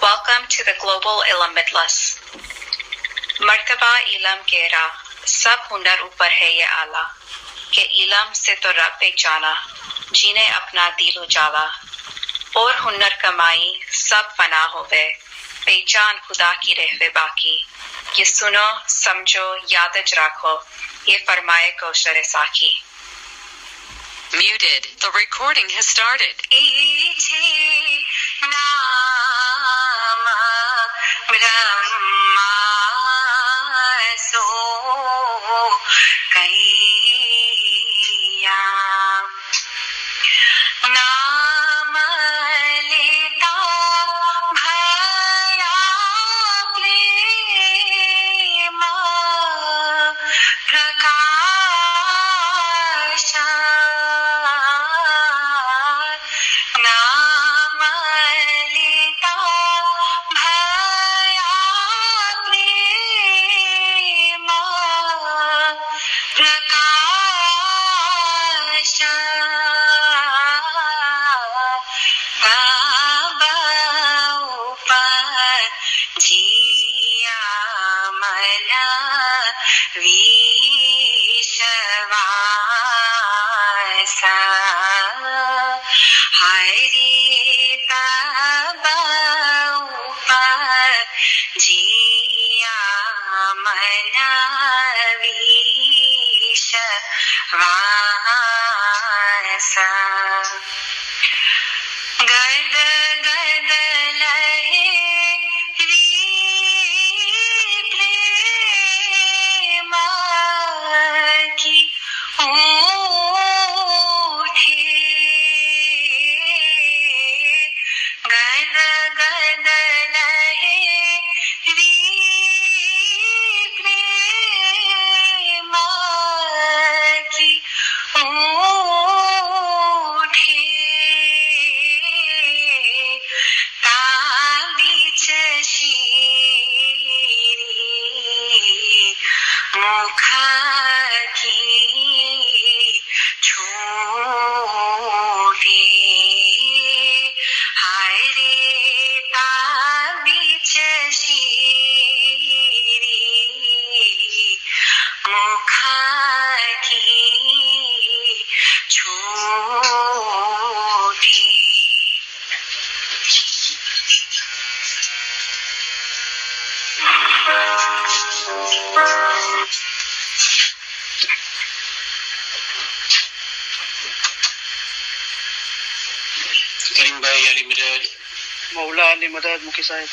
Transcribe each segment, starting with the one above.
Welcome to the Global Ilm Midlas. मर्तबा इलम केरा सब हुनर ऊपर है ये आला के इलम से तो रब पहचाना जीने अपना दिल उजाला और हुनर कमाई सब फना होवे पहचान खुदा की रहवे बाकी ये सुनो समझो याद रखो ये फरमाए कौशर साकी. Muted. The recording has started. करीम भाई अली मदद मौला अली मदद मुखी साहब.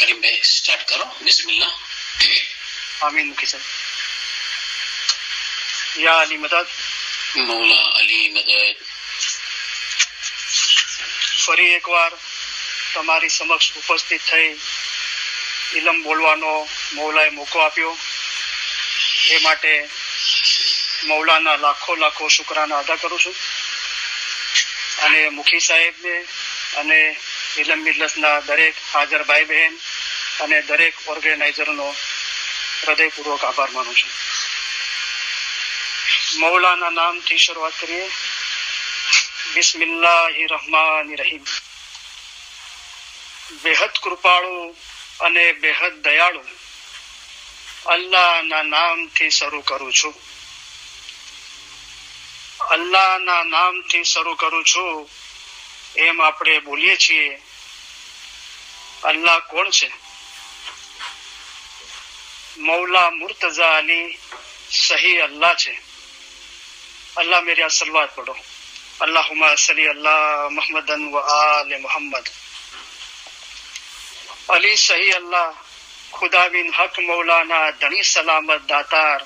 करीम भाई स्टार्ट करो. बिस्मिल्लाह. आमीन मुखी साहब. या अली मदद मौला अली मदद. ફરી એકવાર તમારી સમક્ષ ઉપસ્થિત થઈ ઇલમ બોલવાનો મૌલાએ મોકો આપ્યો એ માટે મૌલાના લાખો લાખો શુક્રાના અદા કરું છું અને મુખી સાહેબને અને ઇલમ મિજલસના દરેક હાજર ભાઈ બહેન અને દરેક ઓર્ગેનાઇઝરનો હૃદયપૂર્વક આભાર માનું છું. મૌલાના નામથી શરૂઆત કરીએ. બિસ્મિલ્લાહિર્રહમાનિર્રહીમ. બેહદ કૃપાળુ અને બેહદ દયાળુ અલ્લાહના નામથી શરૂ કરું છું. અલ્લાહના નામથી શરૂ કરું છું એમ આપણે બોલીએ છીએ. અલ્લાહ કોણ છે? મૌલા મુર્તઝા અલી સહી અલ્લાહ છે. અલ્લાહ મેરે આ સલવાત પઢો. અલ્લાहुम्मा सल्ली अल्लाह मुहम्मदन व आले मोहम्मद. अली सही अल्लाह खुदा बिन हक मौलाना धनी सलामत दातार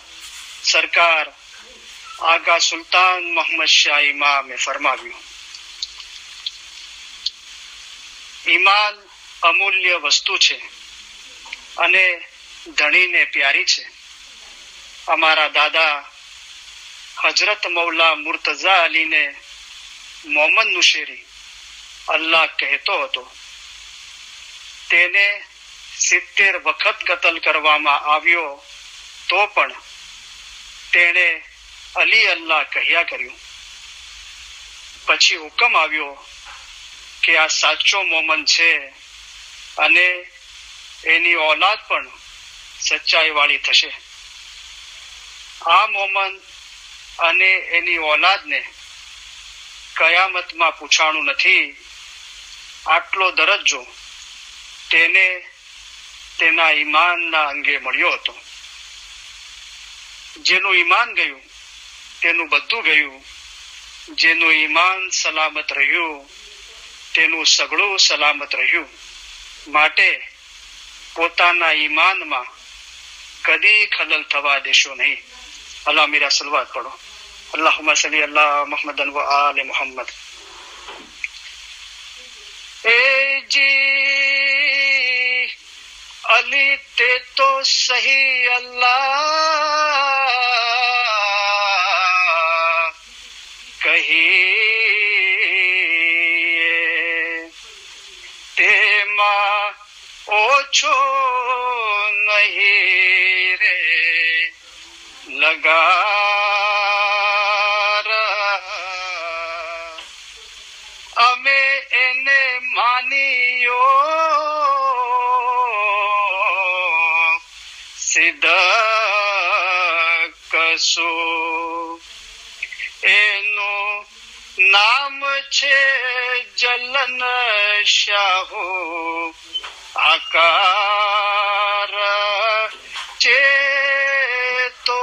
सरकार आगा सुल्तान मोहम्मद शाह इमामे फरमाव्યું, ઈમાન અમૂલ્ય વસ્તુ છે અને ધણીને પ્યારી છે. અમારા દાદા હજરત મૌલા મુર્તઝા અલીને મોહમ્મદ નુશેરી અલ્લાહ કહેતો હતો. તેને 70 વખત કતલ કરવામાં આવ્યો તો પણ તેણે અલી અલ્લાહ કહ્યા કર્યું. પછી હુકમ આવ્યો કે આ સાચો મોમન છે અને એની ઓલાદ પણ સચ્ચાઈ વાળી થશે. આ મોમન અને એની ઓલાદને કયામતમાં પૂછાણું નથી. આટલો દરજ્જો તેને તેના ઈમાનના અંગે મળ્યો હતો. જેનું ઈમાન ગયું તેનું બધું ગયું. જેનું ઈમાન સલામત રહ્યું તેનું સગળું સલામત રહ્યું. માટે પોતાના ઈમાનમાં કદી ખલલ થવા દેશો નહીં. અલ્લાહ મીરા સલવાત પઢો. અલ્લાહુમ્મા સલ્લી અલા મુહમ્મદન વ આલે મુહમ્મદ. એ જી અલી તે તો સહી અલ્લાહ કહીએ, તેમાં ઓછો નહીં રે લગાર. અમે એને માનીયો સિદ્ધકસો. એનું નામ છે જલન શાહુ આકાર ચેતો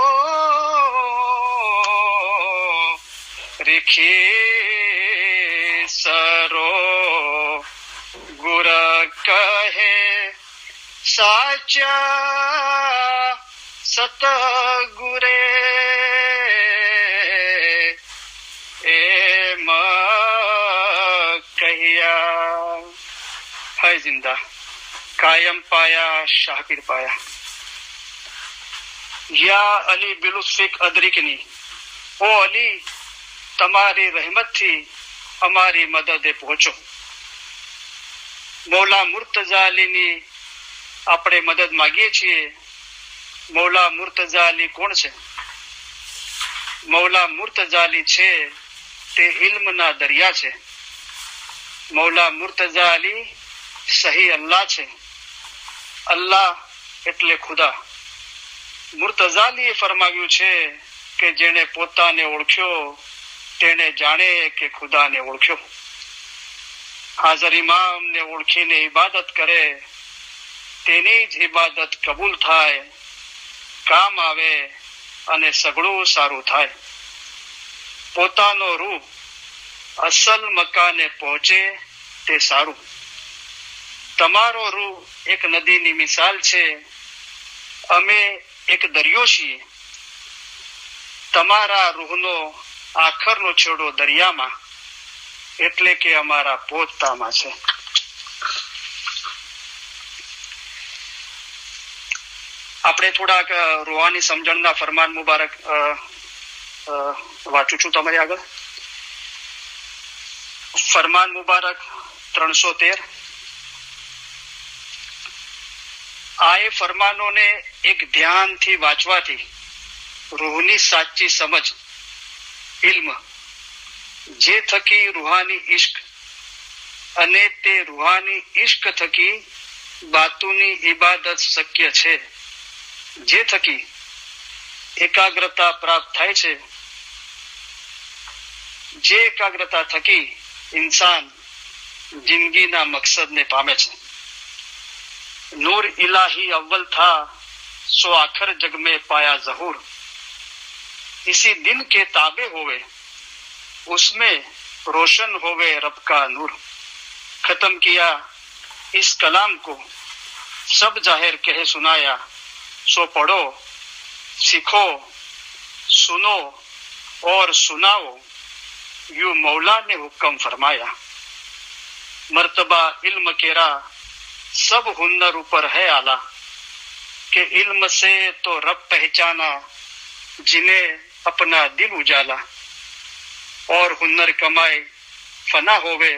રીખી સરો ગુર કહે સાચા સતગુરે એમ કહ્યા. હૈ જિંદા કાયમ પાયા શાહપીર પાયા. યા અલી બિલુસ્ફિક અદરિકની. ઓ અલી, તમારી રહેમતથી અમારી મદદે પહોંચો. મૌલા મુર્તઝા અલીની આપણે મદદ માંગીએ છીએ. મૌલા મુર્તઝા અલી કોણ છે? મૌલા મુર્તઝા અલી છે તે ઇલ્મના દરિયા છે. મૌલા મુર્તઝા અલી સહી અલ્લાહ છે. અલ્લાહ એટલે ખુદા. મુર્તઝા અલીએ ફરમાવ્યું છે કે જેણે પોતાને ઓળખ્યો તેણે જાણે કે ખુદાને ઓળખ્યો. હાજર ઇમામને ઓળખીને ઇબાદત કરે તેની જ ઇબાદત કબૂલ થાય, કામ આવે અને સગળું સારું થાય. પોતાનો રૂહ અસલ મકાને પહોંચે તે સારું. તમારો રૂહ એક નદીની મિસાલ છે. અમે એક દરિયો છીએ. તમારા રૂહનો આખરનો છેડો દરિયામાં એટલે કે અમારા પોતામાં છે. આપણે થોડાક રૂહાની સમજણના ફરમાન મુબારક વાંચું છું તમારી આગળ. ફરમાન મુબારક 313. આ એ ફરમાનોને એક ધ્યાનથી વાંચવાથી રૂહની સાચી સમજ, ઇલ્મ, જે થકી રૂહાની ઇશ્ક અને તે રૂહાની ઇશ્ક થકી બાતુની ઇબાદત શક્ય છે, જે થકી એકાગ્રતા પ્રાપ્ત થાય છે, જે એકાગ્રતા થકી ઇન્સાન જિંદગીના મકસદને પામે છે. नूर इलाही अव्वल था सो आखिर जग में पाया जहूर. इसी दिन के ताबे होवे उसमें रोशन होवे रब का नूर. खत्म किया इस कलाम को सब जाहिर कह सुनाया. सो पढ़ो सीखो सुनो और सुनाओ यूं मौला ने हुक्म फरमाया. मर्तबा इल्म केरा सब हुन्नर ऊपर है आला के इल्म से तो रब पहचाना जिन्हें अपना दिल उजाला. और हुन्नर कमाए फना होवे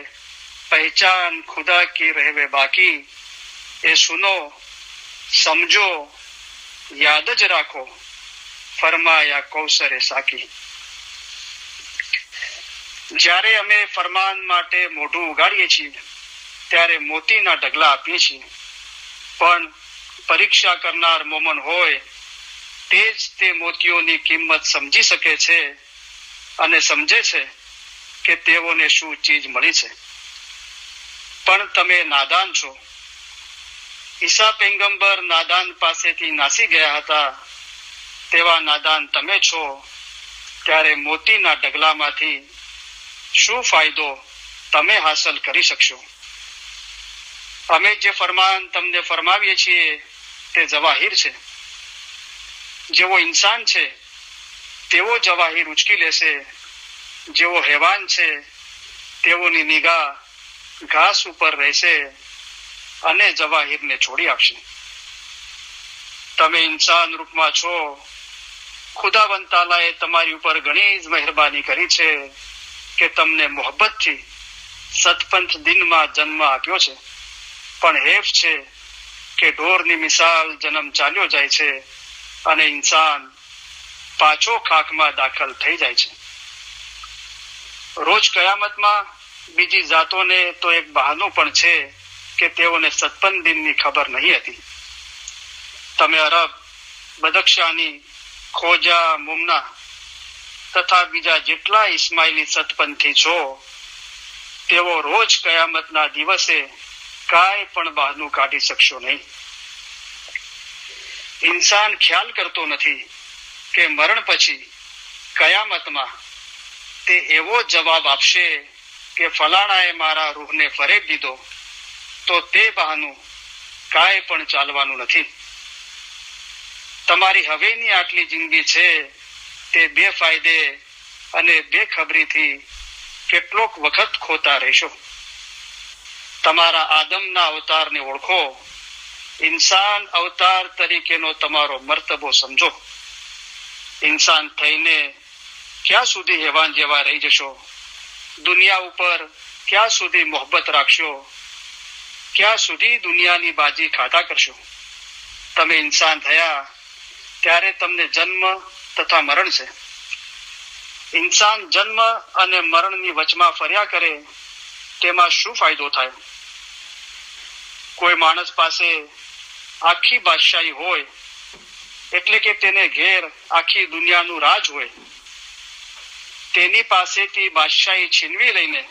पहचान खुदा की रहवे बाकी. ए सुनो समझो याद ज राखो फरमाया कौसरे साकी. જ્યારે અમે ફરમાન માટે મોઢું ઉગાડીએ છીએ ત્યારે મોતીના ઢગલા આપીએ છીએ, પણ પરીક્ષા કરનાર મોમન હોય તે જ તે મોતીઓની કિંમત સમજી શકે છે અને સમજે છે કે તેઓને શું ચીજ મળી છે. પણ તમે નાદાન છો. ઈસા પૈગંબર નાદાન પાસેથી નાસી ગયા હતા, તેવા નાદાન તમે છો. ત્યારે મોતીના ઢગલામાંથી શું ફાયદો તમે હાંસલ કરી શકશો? અમે જે ફરમાન તમને ફરમાવીએ છીએ તે જવાહીર છે. જેવો ઇન્સાન છે તેવો જવાહીર ઉચકી લેશે, જેવો હેવાન છે તેઓની નિગાહ ઘાસ ઉપર રહેશે અને જવાહીરને છોડી આપશે. તમે ઇન્સાન રૂપમાં છો. ખુદાવંદ તાલાએ તમારી ઉપર ઘણી જ મહેરબાની કરી છે કે તમને મોહબ્બતથી સતપંથ દિનમાં જન્મ આપ્યો છે. પણ હેફ છે કે ઢોરની મિસાલ જન્મ ચાલ્યો જાય છે અને ઇન્સાન પાછો ખાકમાં દાખલ થઈ જાય છે. રોજ કયામતમાં બીજી જાતોને તો એક બહાનું પણ છે કે તેઓને સતપંથ દિનની ખબર નહીં હતી. તમે અરબ, બદક્ષાની, ખોજા, મુમના તથા બીજા જેટલા ઇસ્માઇલી સતપંથી છો, તેઓ રોજ કયામતના દિવસે કાંઈ પણ બહાનું કાઢી શકશો નહીં. ઇન્સાન ખ્યાલ કરતો નથી કે મરણ પછી કયામતમાં તે એવો જવાબ આપશે કે ફલાણાએ મારા રૂહને ફરેબ દીધો, તો તે બહાનું કાંઈ પણ ચાલવાનું નથી. તમારી હવેની આટલી જિંદગી છે તે બેફાયદે અને બેખબરીથી કેટલોક વખત ખોતા રહેશો. તમારા આદમના અવતારને ઓળખો. ઇન્સાન અવતાર તરીકેનો તમારો મર્તબો સમજો. ઇન્સાન થઈને ક્યાં સુધી હેવાન જેવા રહી જશો? દુનિયા ઉપર ક્યાં સુધી મોહબ્બત રાખશો? ક્યાં સુધી દુનિયાની બાજી ખાતા કરશો? તમે ઇન્સાન થયા ત્યારે તમને જન્મ તથા મરણ છે. ઇન્સાન જન્મ અને મરણની વચમાં ફર્યા કરે તેમાં શું ફાયદો થાય? કોઈ માણસ પાસે આખી બાદશાહી હોય, એટલે કે તેને ઘેર આખી દુનિયાનું રાજ હોય, તેની પાસેથી બાદશાહી છીનવી લઈને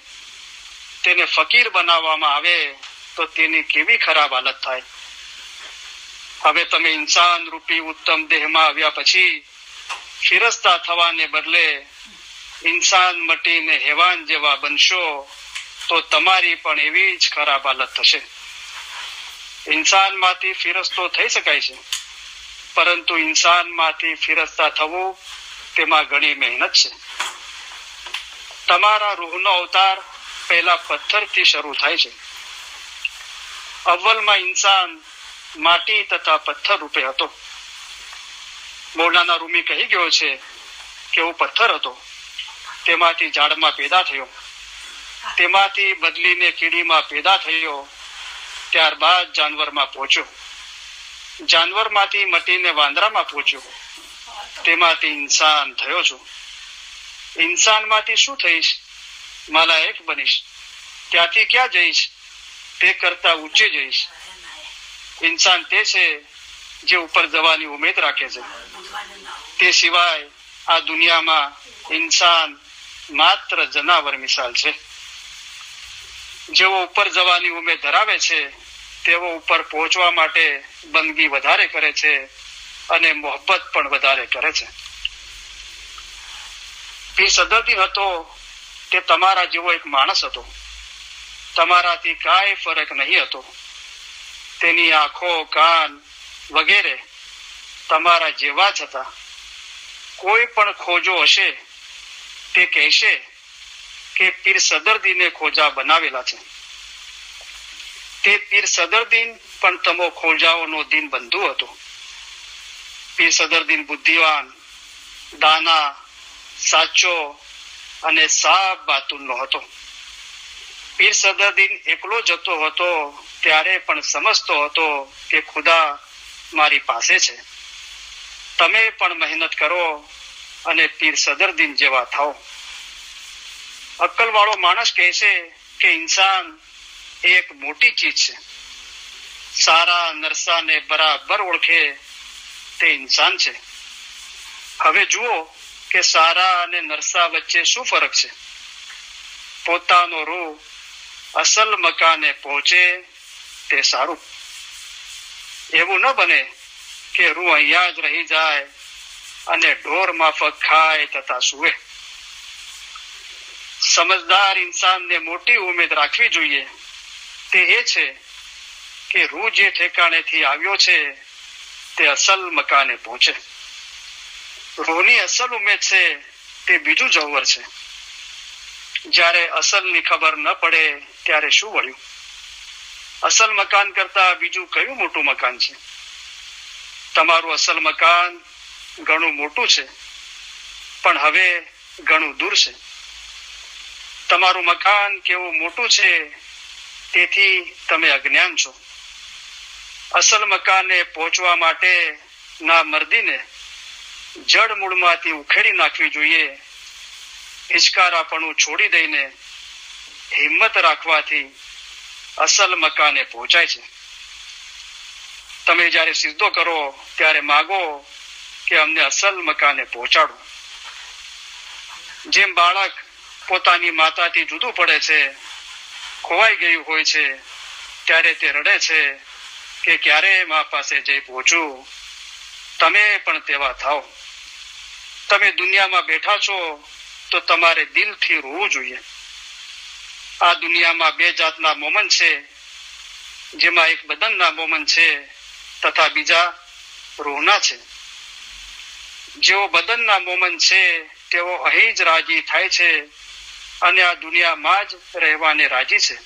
તેને ફકીર બનાવવામાં આવે તો તેની કેવી ખરાબ હાલત થાય. હવે તમે ઇન્સાન રૂપી ઉત્તમ દેહમાં આવ્યા પછી ફિરસ્તા થવાને બદલે ઇન્સાન મટીને હેવાન જેવા બનશો તો તમારી પણ એવી જ ખરાબ હાલત થશે. ઇન્સાનમાંથી ફિરસ્તો થઈ શકાય છે, પરંતુ ઇન્સાનમાંથી ફિરસ્તા થવું તેમાં ઘણી મહેનત છે. તમારા રૂહનો અવતાર પહેલા પથ્થરથી શરૂ થાય છે. અવ્વલમાં ઇન્સાન માટી તથા પથ્થર રૂપે હતો. મૌલાના રૂમી કહી ગયો છે કે હું પથ્થર હતો, તેમાંથી ઝાડમાં પેદા થયો, તેમાંથી બદલીને કીડીમાં પેદા થયો, ત્યારબાદ જાનવરમાં પહોંચ્યો, જાનવરમાંથી મટીને વાંદરામાં પહોંચ્યો, તેમાંથી ઇન્સાન થયો છું. ઇન્સાનમાંથી શું થઈશ? મલાએક બનીશ. ત્યાંથી ક્યાં જઈશ? તે કરતા ઊંચે જઈશ. ઇન્સાન તે છે જે ઉપર જવાની ઉમેદ રાખે છે. તે સિવાય આ દુનિયામાં ઇન્સાન માત્ર જનાવર મિસાલ છે. જેઓ ઉપર જવાની ઉમેદ ધરાવે છે તેઓ ઉપર પહોંચવા માટે બંદગી વધારે કરે છે અને મોહબ્બત પણ વધારે કરે છે. પીર સદરુદ્દીન હતો તે તમારા જેવો એક માણસ હતો. તમારાથી કાંઈ ફરક નહીં હતો. તેની આંખો, કાન વગેરે તમારા જેવા જ હતા. કોઈ પણ ખોજો હશે તે કહેશે કે પીર સદરુદ્દીને ખોજા બનાવેલા છે. તે પીર સદરુદ્દીન પણ તમો ખોજાઓનો દિન બંધુ હતો. પીર સદરુદ્દીન બુદ્ધિવાન, દાના, સાચો અને સાફ બાતુલનો હતો. પીર સદરુદ્દીન એકલો જતો હતો ત્યારે પણ સમજતો હતો કે ખુદા મારી પાસે છે. તમે પણ મહેનત કરો અને પીર સદરુદ્દીન જેવા થાઓ. અક્કલવાળો માણસ કહે છે કે ઇન્સાન એ એક મોટી ચીજ છે. સારા નરસાને બરાબર ઓળખે તે ઇન્સાન છે. હવે જુઓ કે સારા અને નરસા વચ્ચે શું ફરક છે. પોતાનો રૂહ અસલ મકાને પહોંચે તે સારું. એવું ન બને કે રૂહ અહીંયા જ રહી જાય અને ઢોર માફક ખાય તથા સુવે. સમજદાર ઇન્સાનને મોટી ઉમેદ રાખવી જોઈએ. તે એ છે કે રૂહ જે ઠેકાણેથી આવ્યો છે તે અસલ મકાને પહોંચે. રૂહની અસલ ઉમેદ છે તે બીજું જૌહર છે. જ્યારે અસલની ખબર ન પડે ત્યારે શું વળ્યું? અસલ મકાન કરતા બીજું કયું મોટું મકાન છે? તમારું અસલ મકાન ઘણું મોટું છે, પણ હવે ઘણું દૂર છે. તમારું મકાન કેવું મોટું છે તેથી તમે અજ્ઞાન છો. અસલ મકાને પહોંચવા માટે ના મર્દીને જડ મૂળમાંથી ઉખેડી નાખવી જોઈએ. હિચકારાપણું છોડી દઈને હિંમત રાખવાથી અસલ મકાને પહોંચાય છે. તમે જ્યારે સિજદો કરો ત્યારે માગો કે અમને અસલ મકાને પહોંચાડો. જેમ બાળક પોતાની માતાથી જુદું પડે છે, ખોવાઈ ગયું હોય છે, ત્યારે તે રડે છે કે ક્યારે મા પાસે જઈ પહોંચું. તમે પણ તેવા થાઓ. તમે દુનિયામાં બેઠા છો તો તમારે દિલથી રોવું જોઈએ. આ દુનિયામાં બે જાતના મોમન છે, જેમાં એક બદનના મોમન છે તથા બીજા રૂહના છે. જેઓ બદનના મોમન છે તેઓ અહીં જ રાજી થાય છે અને આ દુનિયામાં જ રહેવાને રાજી છે.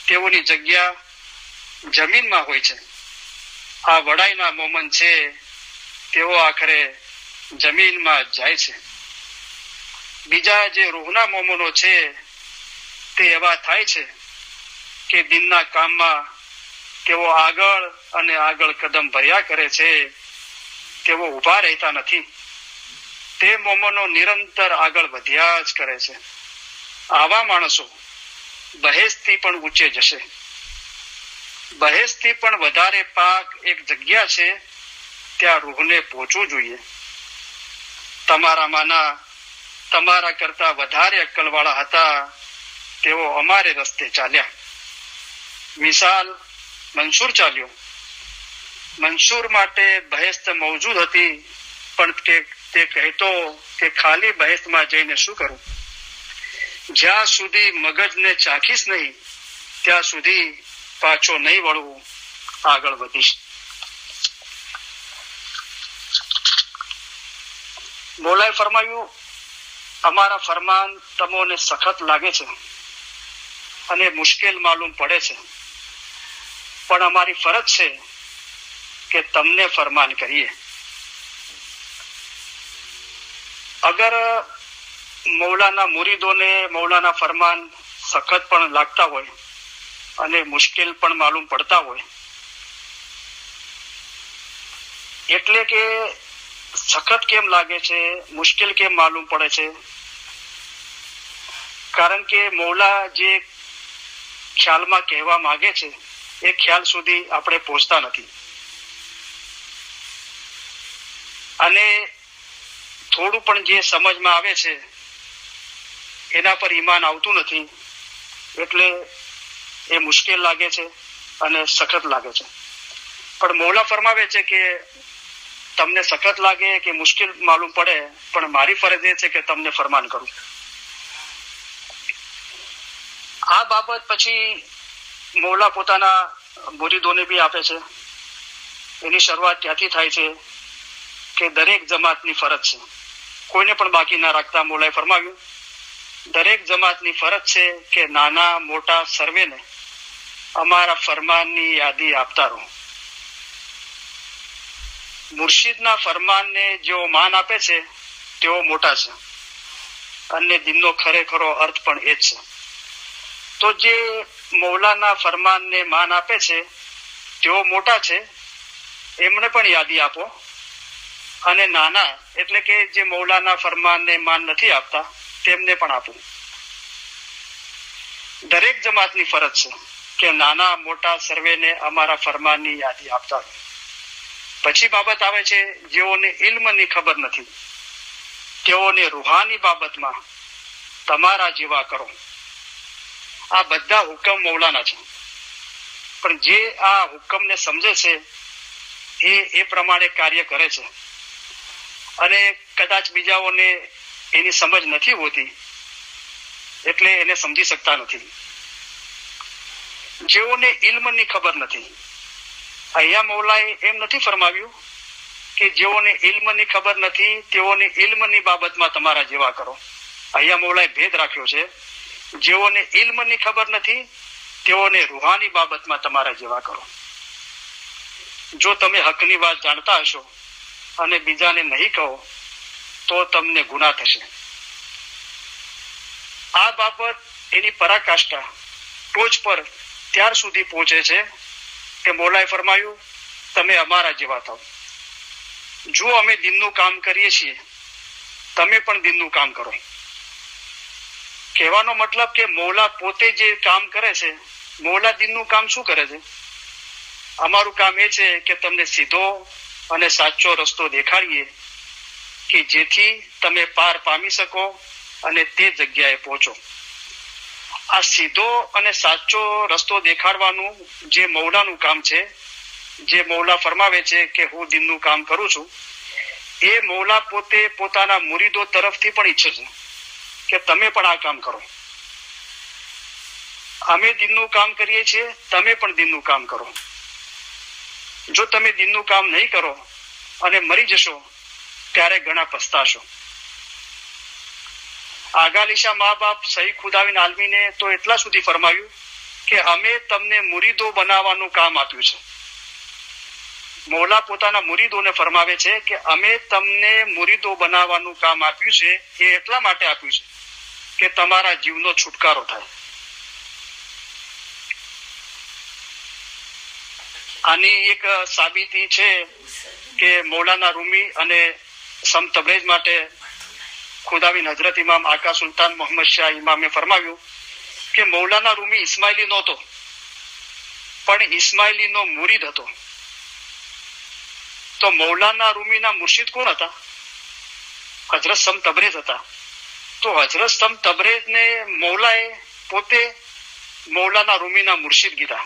તેઓની જગ્યા જમીનમાં હોય છે. આ વડાઈના મોમન છે તેઓ આખરે જમીનમાં જાય છે. બીજા જે રૂહના મોમનો છે તે એવા થાય છે કે દિનના કામમાં તેઓ આગળ અને આગળ કદમ ભર્યા કરે છે. તેઓ ઊભા રહેતા નથી. તે મોમનો નિરંતર આગળ વધ્યા જ કરે છે. આવા માણસો બહેશથી પણ ઊંચે જશે. બહેશથી પણ વધારે પાક એક જગ્યા છે, ત્યાં રૂહને પહોંચવું જોઈએ. તમારામાંના તમારા કરતા વધારે અક્કલવાળા હતા તેઓ અમારે રસ્તે ચાલ્યા. મિસાલ, મંસૂર ચાલ્યો. મંસૂર માટે બહેસ્ત મોજૂદ હતી, પણ તે કહેતો કે ખાલી બહેસ્તમાં જઈને શું કરું? જ્યાં સુધી મગજને ચાખીશ નહીં ત્યાં સુધી પાછો નહીં વળવું, આગળ વધીશ. મોલાએ ફરમાયું, અમારા ફરમાન તમોને સખત લાગે છે અને મુશ્કેલ માલુમ પડે છે, પણ અમારી ફરજ છે કે તમને ફરમાન કરીએ. અગર મૌલાના મુરીદોને મૌલાના ફરમાન સખત પણ લાગતા હોય અને મુશ્કેલ પણ માલુમ પડતા હોય, એટલે કે સખત કેમ લાગે છે, મુશ્કેલ કેમ માલુમ પડે છે? કારણ કે મૌલા જે ખ્યાલમાં કહેવા માંગે છે એ ખ્યાલ સુધી આપણે પહોંચતા નથી, અને થોડું પણ જે સમજમાં આવે છે એના પર ઈમાન આવતું નથી, એટલે એ મુશ્કેલ લાગે છે અને સખત લાગે છે. પણ મૌલા ફરમાવે છે કે તમને સખત લાગે કે મુશ્કેલ માલુમ પડે, પણ મારી ફરજ એ છે કે તમને ફરમાન કરું. આ બાબત પછી મૌલા પોતાના મુરીદોને બી આપે છે. એની શરૂઆત ત્યાંથી થાય છે કે દરેક જમાતની ફરજ છે, કોઈને પણ બાકી ના રાખતા મૌલાએ ફરમાવ્યું, દરેક જમાતની ફરજ છે કે નાના મોટા સર્વેને અમારા ફરમાનની યાદી આપતા રહો. મુર્શિદના ફરમાનને જેઓ માન આપે છે તેઓ મોટા છે, અને દિનનો ખરેખરો અર્થ પણ એ જ છે. તો જે મૌલાના ફરમાનને માન આપે છે તેઓ મોટા છે, એમને પણ યાદી આપો, અને નાના એટલે કે જે મૌલાના ફરમાનને માન નથી આપતા તેમને પણ આપો. દરેક જમાતની ફરજ છે કે નાના મોટા સર્વેને અમારા ફરમાનની યાદી આપતા રહો. પછી બાબત આવે છે જેઓને ઇલ્મની ખબર નથી તેઓને રૂહાની બાબતમાં તમારા જેવા કરો. આ બધા હુકમ મૌલાના છે, પણ જે આ હુકમને સમજે છે એ પ્રમાણે કાર્ય કરે છે અને કદાચ બીજાઓને એની સમજ નથી હોતી એટલે એને સમજી શકતા નથી. જેઓને ઇલ્મની ખબર નથી, અહીંયા મૌલાએ એમ નથી ફરમાવ્યું કે જેઓને ઇલ્મની ખબર નથી તેઓને ઇલ્મની બાબતમાં તમારા જેવા કરો. અહીંયા મૌલાએ ભેદ રાખ્યો છે, જેઓને ઇલ્મની ખબર નથી તેઓને રૂહાની બાબતમાં તમારા જેવા કરો. જો તમે હકની વાત જાણતા હશો અને બીજાને નહીં કહો તો તમને ગુનાહ થશે. આ બાબત એની પરાકાષ્ઠા ટોચ પર ત્યાર સુધી પહોંચે છે કે મૌલાએ ફરમાયું તમે અમારા જેવા થાવ. જો અમે દિનનું કામ કરીએ છીએ તમે પણ દિનનું કામ કરો. કહેવાનો મતલબ કે મૌલા પોતે જે કામ કરે છે, મૌલા દિનનું કામ શું કરે છે? અમારું કામ એ છે કે તમને સીધો અને સાચો રસ્તો દેખાડીએ કે જેથી તમે પાર પામી શકો અને તે જગ્યાએ પહોંચો. આ સીધો અને સાચો રસ્તો દેખાડવાનું જે મૌલાનું કામ છે, જે મૌલા ફરમાવે છે કે હું દિનનું કામ કરું છું, એ મૌલા પોતે પોતાના મુરીદો તરફથી પણ ઈચ્છે છે કે તમે પણ આ કામ કરો. અમે દિનનું કામ કરીએ છીએ, તમે પણ દિનનું કામ કરો. જો તમે દિનનું કામ નહીં કરો અને મરી જશો ત્યારે ઘણા પસ્તાશો. આગાલીશા મા બાપ સહી ખુદાવીન આલમીને તો એટલા સુધી ફરમાવ્યું કે અમે તમને મુરીદો બનાવવાનું કામ આપ્યું છે. મૌલા પોતાના મુરીદોને ફરમાવે છે કે અમે તમને મુરીદો બનાવવાનું કામ આપ્યું છે. એ એટલા માટે આપ્યું છે કે તમારા જીવનો છુટકારો થાય. આની એક સાબિતી છે કે મૌલાના રૂમી અને સમ તબરેજ માટે ખુદાવીન હજરત ઇમામ આકા સુલતાન મોહમ્મદ શાહ ઇમામે ફરમાવ્યું કે મૌલાના રૂમી ઇસ્માઇલી નહોતો, પણ ઇસ્માઇલીનો મુરીદ હતો. તો મૌલાના રૂમીના મુર્શિદ કોણ હતા? હજરત સમ તબરેજ હતા. તો હજરત સમ તબરેજને મૌલાએ પોતે મૌલાના રૂમીના મુર્શિદ કીધા.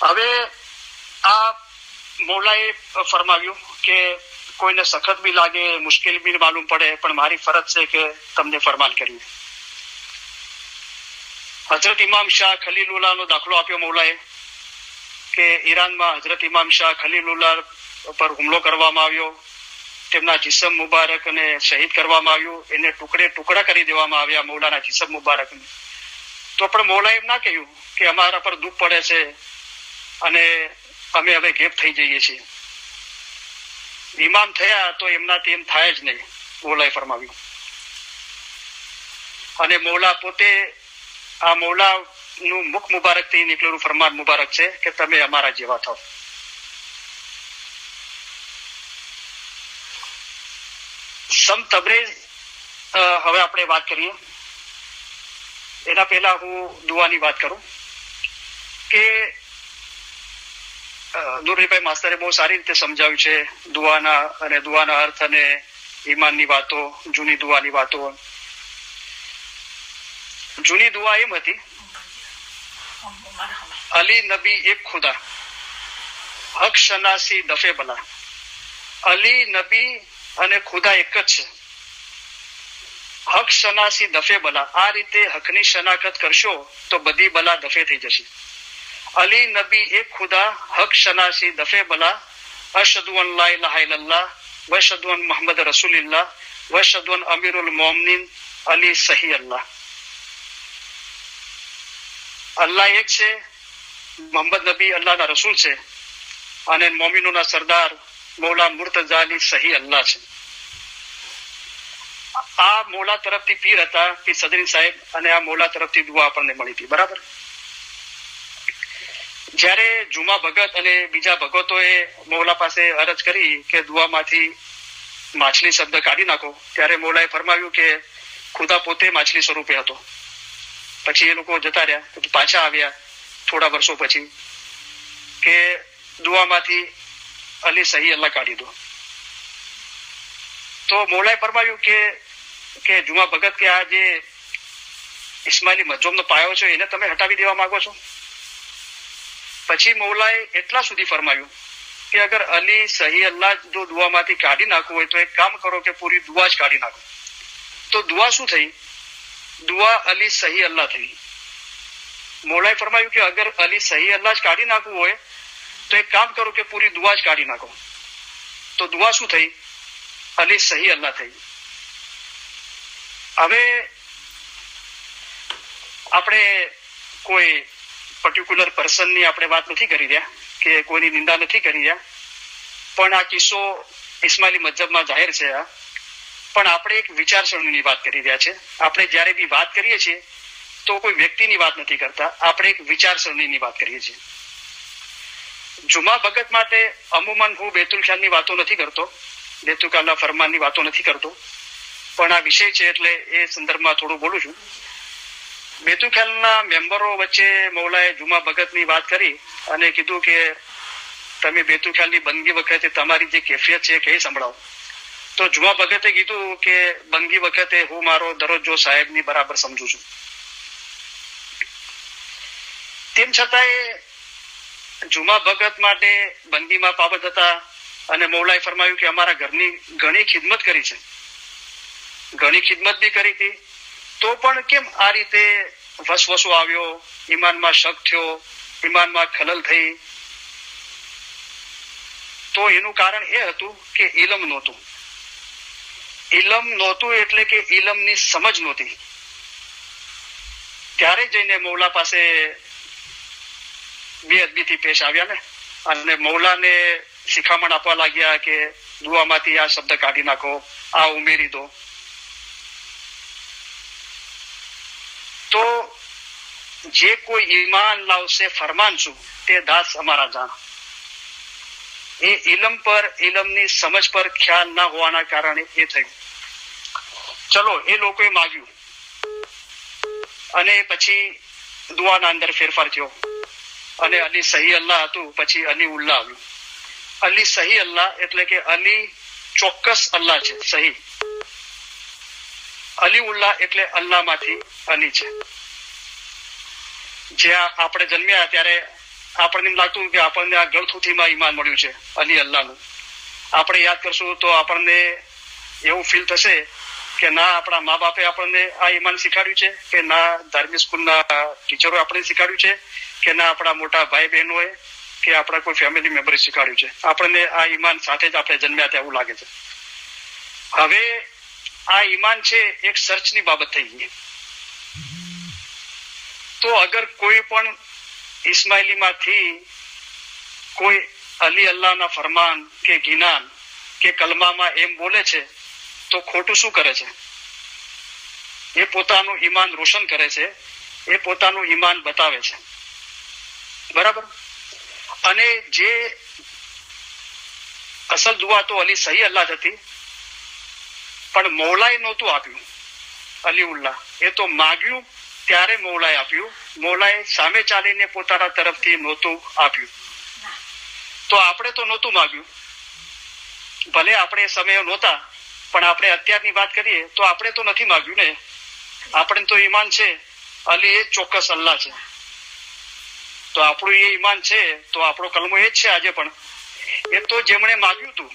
હવે આ મૌલાએ ફરમાવ્યું કે કોઈને સખત બી લાગે, મુશ્કેલ બી માલુમ પડે, પણ મારી ફરજ છે કે તમને ફરમાન કર્યું. હજરત ઇમામ શાહ ખલીલુલ્લાહનો દાખલો આપ્યો મૌલાએ કે ઈરાનમાં હજરત ઇમામ શાહ ખલીલુલ્લાહ પર હુમલો કરવામાં આવ્યો, તેમના જિસ્મ મુબારકને શહીદ કરવામાં આવ્યું, એને ટુકડા કરી દેવામાં આવ્યા મૌલાના જિસ્મ મુબારકને. તો પણ મૌલાએ એમ ના કહ્યું કે અમારા પર દુઃખ પડે છે અને અમે હવે ગેપ થઈ જઈએ છીએ. ઇમામ થયા તો એમનાથી એમ થાય જ નહીં, મૌલાએ ફરમાવ્યું. અને મૌલા પોતે આ મૌલાનું મુખ મુબારક થી નીકળેલું ફરમાન મુબારક છે કે તમે અમારા જેવા થાવ. સમ તબરેજ હવે આપણે વાત કરીએ. એના પહેલા હું દુઆની વાત કરું કે નૂરભાઈ માસ્તરે બહુ સારી રીતે સમજાવ્યું છે દુઆના અર્થ અને ઈમાનની વાતો, જૂની દુઆની વાતો. જૂની દુઆ એમ હતી, અલી નબી એક ખુદા, હક શનાસી દફે બલા. અલી નબી અને ખુદા એક જ છે. હક શનાસી દફે બલા, આ રીતે હકની શનાખત કરશો તો બધી બલા દફે થઈ જશે. અલી નબી એક ખુદા, હક શનાસી દફે બલા, અશહદુ અન લા ઇલાહા ઇલ્લલ્લાહ વ અશહદુ અન મુહમ્મદ રસૂલુલ્લાહ વ અશહદુ અન અમીરુલ મોમિનીન અલી સહી અલ્લાહ. અલ્લાહ એક છે, મોહમ્મદ નબી અલ્લાહના રસૂલ છે અને મોમિનોના સરદાર મૌલા મુર્તઝા અલી સહી અલ્લાહ છે. આ મૌલા તરફથી પીર હતા, પીર સદરી સાહેબ, અને આ મૌલા તરફથી દુઆ આપણને મળી હતી. બરાબર. જ્યારે જુમા ભગત અને બીજા ભગતોએ મૌલા પાસે અરજ કરી કે દુઆમાંથી માછલી શબ્દ કાઢી નાખો, ત્યારે મૌલાએ ફરમાવ્યું કે ખુદા પોતે માછલી સ્વરૂપે હતો. પછી એ લોકો જતા રહ્યા, પાછા આવ્યા થોડા વર્ષો પછી કે દુઆમાંથી અલી સહી અલ્લાહ કાઢી દો. તો મૌલાએ ફરમાવ્યું કે જુમા ભગત કે આ જે ઇસ્માઇલી મજહબનો પાયો છે એને તમે હટાવી દેવા માંગો છો? પછી મૌલાએ એટલા સુધી ફરમાવ્યું કે અગર અલી સહી અલ્લાહ જો દુઆમાંથી કાઢી નાખવું હોય તો એક કામ કરો કે પૂરી દુઆ જ કાઢી નાખો. તો દુઆ શું થઈ? દુઆ અલી સહી અલ્લાહ થઈ. મૌલાએ ફરમાવ્યું કે અગર અલી સહી અલ્લાહ જ કાઢી નાખવું હોય તો એક કામ કરો કે પૂરી દુઆ જ કાઢી નાખો. તો દુઆ શું થઈ? અલી સહી અલ્લાહ થઈ. હવે આપણે કોઈ પર્ટિક્યુલર પર્સનની આપણે વાત નથી કરી રહ્યા કે કોઈની નિંદા નથી કરી રહ્યા, પણ આ કિસ્સો ઇસ્માઇલી મજહબમાં જાહેર છે. પણ આપણે એક વિચારસરણીની વાત કરી રહ્યા છે. આપણે જ્યારે બી વાત કરીએ છીએ તો કોઈ વ્યક્તિની વાત નથી કરતા, આપણે એક વિચારસરણીની વાત કરીએ છીએ. જુમા ભગત માટે અમુમન હું બેતુલ ખ્યાલની વાતો નથી કરતો, બેતુલ ખ્યાલના ફરમાનની વાતો નથી કરતો, પણ આ વિષય છે એટલે એ સંદર્ભમાં થોડું બોલું છું. બેતુલ ખ્યાલના મેમ્બરો વચ્ચે મૌલાએ જુમા ભગતની વાત કરી અને કીધું કે તમે બેતુલ ખ્યાલની બંદગી વખતે તમારી જે કેફિયત છે એ સંભળાવો. તો જુમા ભગતે કીધું કે બંદગી વખતે હું મારો દરજ્જો સાહેબની બરાબર સમજુ છું. તેમ છતાંય જુમા ભગત માટે બંદગીમાં પાબંદ હતા અને મૌલાએ ફરમાવ્યું કે અમારા ઘરની ઘણી ખિદમત કરી છે, ઘણી ખિદમત બી કરી હતી, તો પણ કેમ આ રીતે વસવસો આવ્યો, ઈમાનમાં શક થયો, ઈમાનમાં ખલલ થઈ? તો એનું કારણ એ હતું કે ઇલમ નહોતું. ઇલમ નહોતું એટલે કે ઇલમની સમજ નહોતી. ત્યારે જઈને મૌલા પાસે બેઅદબીથી પેશ આવ્યા ને, અને મૌલાને શિખામણ આપવા લાગ્યા કે દુઆમાંથી આ શબ્દ કાઢી નાખો, આ ઉમેરી દો. તો જે કોઈ ઈમાન લાવશે ફરમાન છું તે દાસ અમારા જાણ. એ ઇલમ પર, ઇલમની સમજ પર ખ્યાલ ના હોવાના કારણે એ થયું. ચલો, એ લોકોએ માગ્યું અને પછી દુઆના અંદર ફેરફાર થયો અને અલી સહી અલ્લાહ હતું, પછી અલી ઉલ્લાહ આવ્યું. અલી સહી અલ્લાહ એટલે કે અલી ચોક્કસ અલ્લાહ છે, સહી. અલી ઉલ્લાહ એટલે અલ્લાહમાંથી અલી છે. જ્યાં આપણે જન્મ્યા ત્યારે આપણને એમ લાગતું કે આપણને આ ગળથુથીમાં ઈમાન મળ્યું છે અલી અલ્લાહનું. આપણે યાદ કરશું તો આપણને એવું ફીલ થશે કે ના આપણા મા બાપે આપણને આ ઈમાન શીખવાડ્યું છે, કે ના ધાર્મિક સ્કૂલના ટીચરો આપણે શીખવાડ્યું છે, કે ના આપણા મોટા ભાઈ બહેનોએ કે આપણા કોઈ ફેમિલી મેમ્બરે શીખવાડ્યું છે. આપણને આ ઈમાન સાથે જ આપણે જન્મ્યા હતા એવું લાગે છે. હવે આ ઈમાન છે એક સર્ચની બાબત થઈ ગઈ. તો અગર કોઈ પણ ઇસ્માઇલીમાંથી કોઈ અલી અલ્લાહના ફરમાન કે ગિનાન કે કલમામાં એમ બોલે છે તો ખોટું શું કરે છે? એ પોતાનું ઈમાન રોશન કરે છે, એ પોતાનું ઈમાન બતાવે છે, બરાબર. અને જે અસલ દુઆ તો અલી સહી અલ્લાહ હતી, પણ મૌલાએ નહોતું આપ્યું અલી ઉલ્લાહ. એ તો માગ્યું ત્યારે મૌલાએ આપ્યું. મૌલાએ સામે ચાલીને પોતાના તરફથી નહોતું આપ્યું. તો આપણે તો નહોતું માગ્યું, ભલે આપણે એ સમયે નહોતા, પણ આપણે અત્યારની વાત કરીએ તો આપણે તો નથી માગ્યું ને. આપણે તો ઈમાન છે અલી એ ચોક્કસ અલ્લાહ છે. તો આપણું એ ઈમાન છે, તો આપણો કલમો એ જ છે આજે પણ. એ તો જેમણે માગ્યું હતું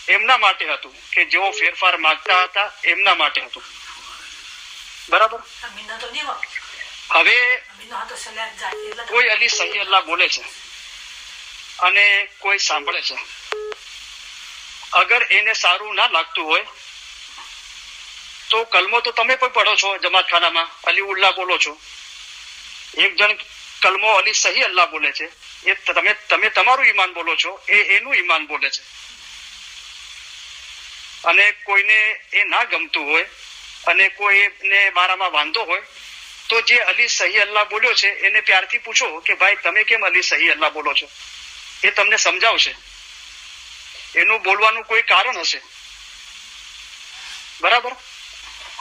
એમના માટે હતું, કે જેઓ ફેરફાર માંગતા હતા એમના માટે હતું, બરાબર. હવે કોઈ અલી સહી અલ્લાહ બોલે છે અને કોઈ સાંભળે છે. અગર એને સારું ના લાગતું હોય તો કલમો તો તમે પણ પડો છો જમાતખાનામાં, અલી ઉલ્લાહ બોલો છો. એક જણ કલમો અલી સહી અલ્લાહ બોલે છે, એ તમે તમારું ઈમાન બોલો છો, એ એનું ઈમાન બોલે છે. અને કોઈને એ ના ગમતું હોય અને કોઈને મારામાં વાંધો હોય તો જે અલી સહી અલ્લાહ બોલ્યો છે એને પ્યારથી પૂછો કે ભાઈ તમે કેમ અલી સહી અલ્લાહ બોલો છો, એ તમને સમજાવશે. એનું બોલવાનું કોઈ કારણ હશે, બરાબર.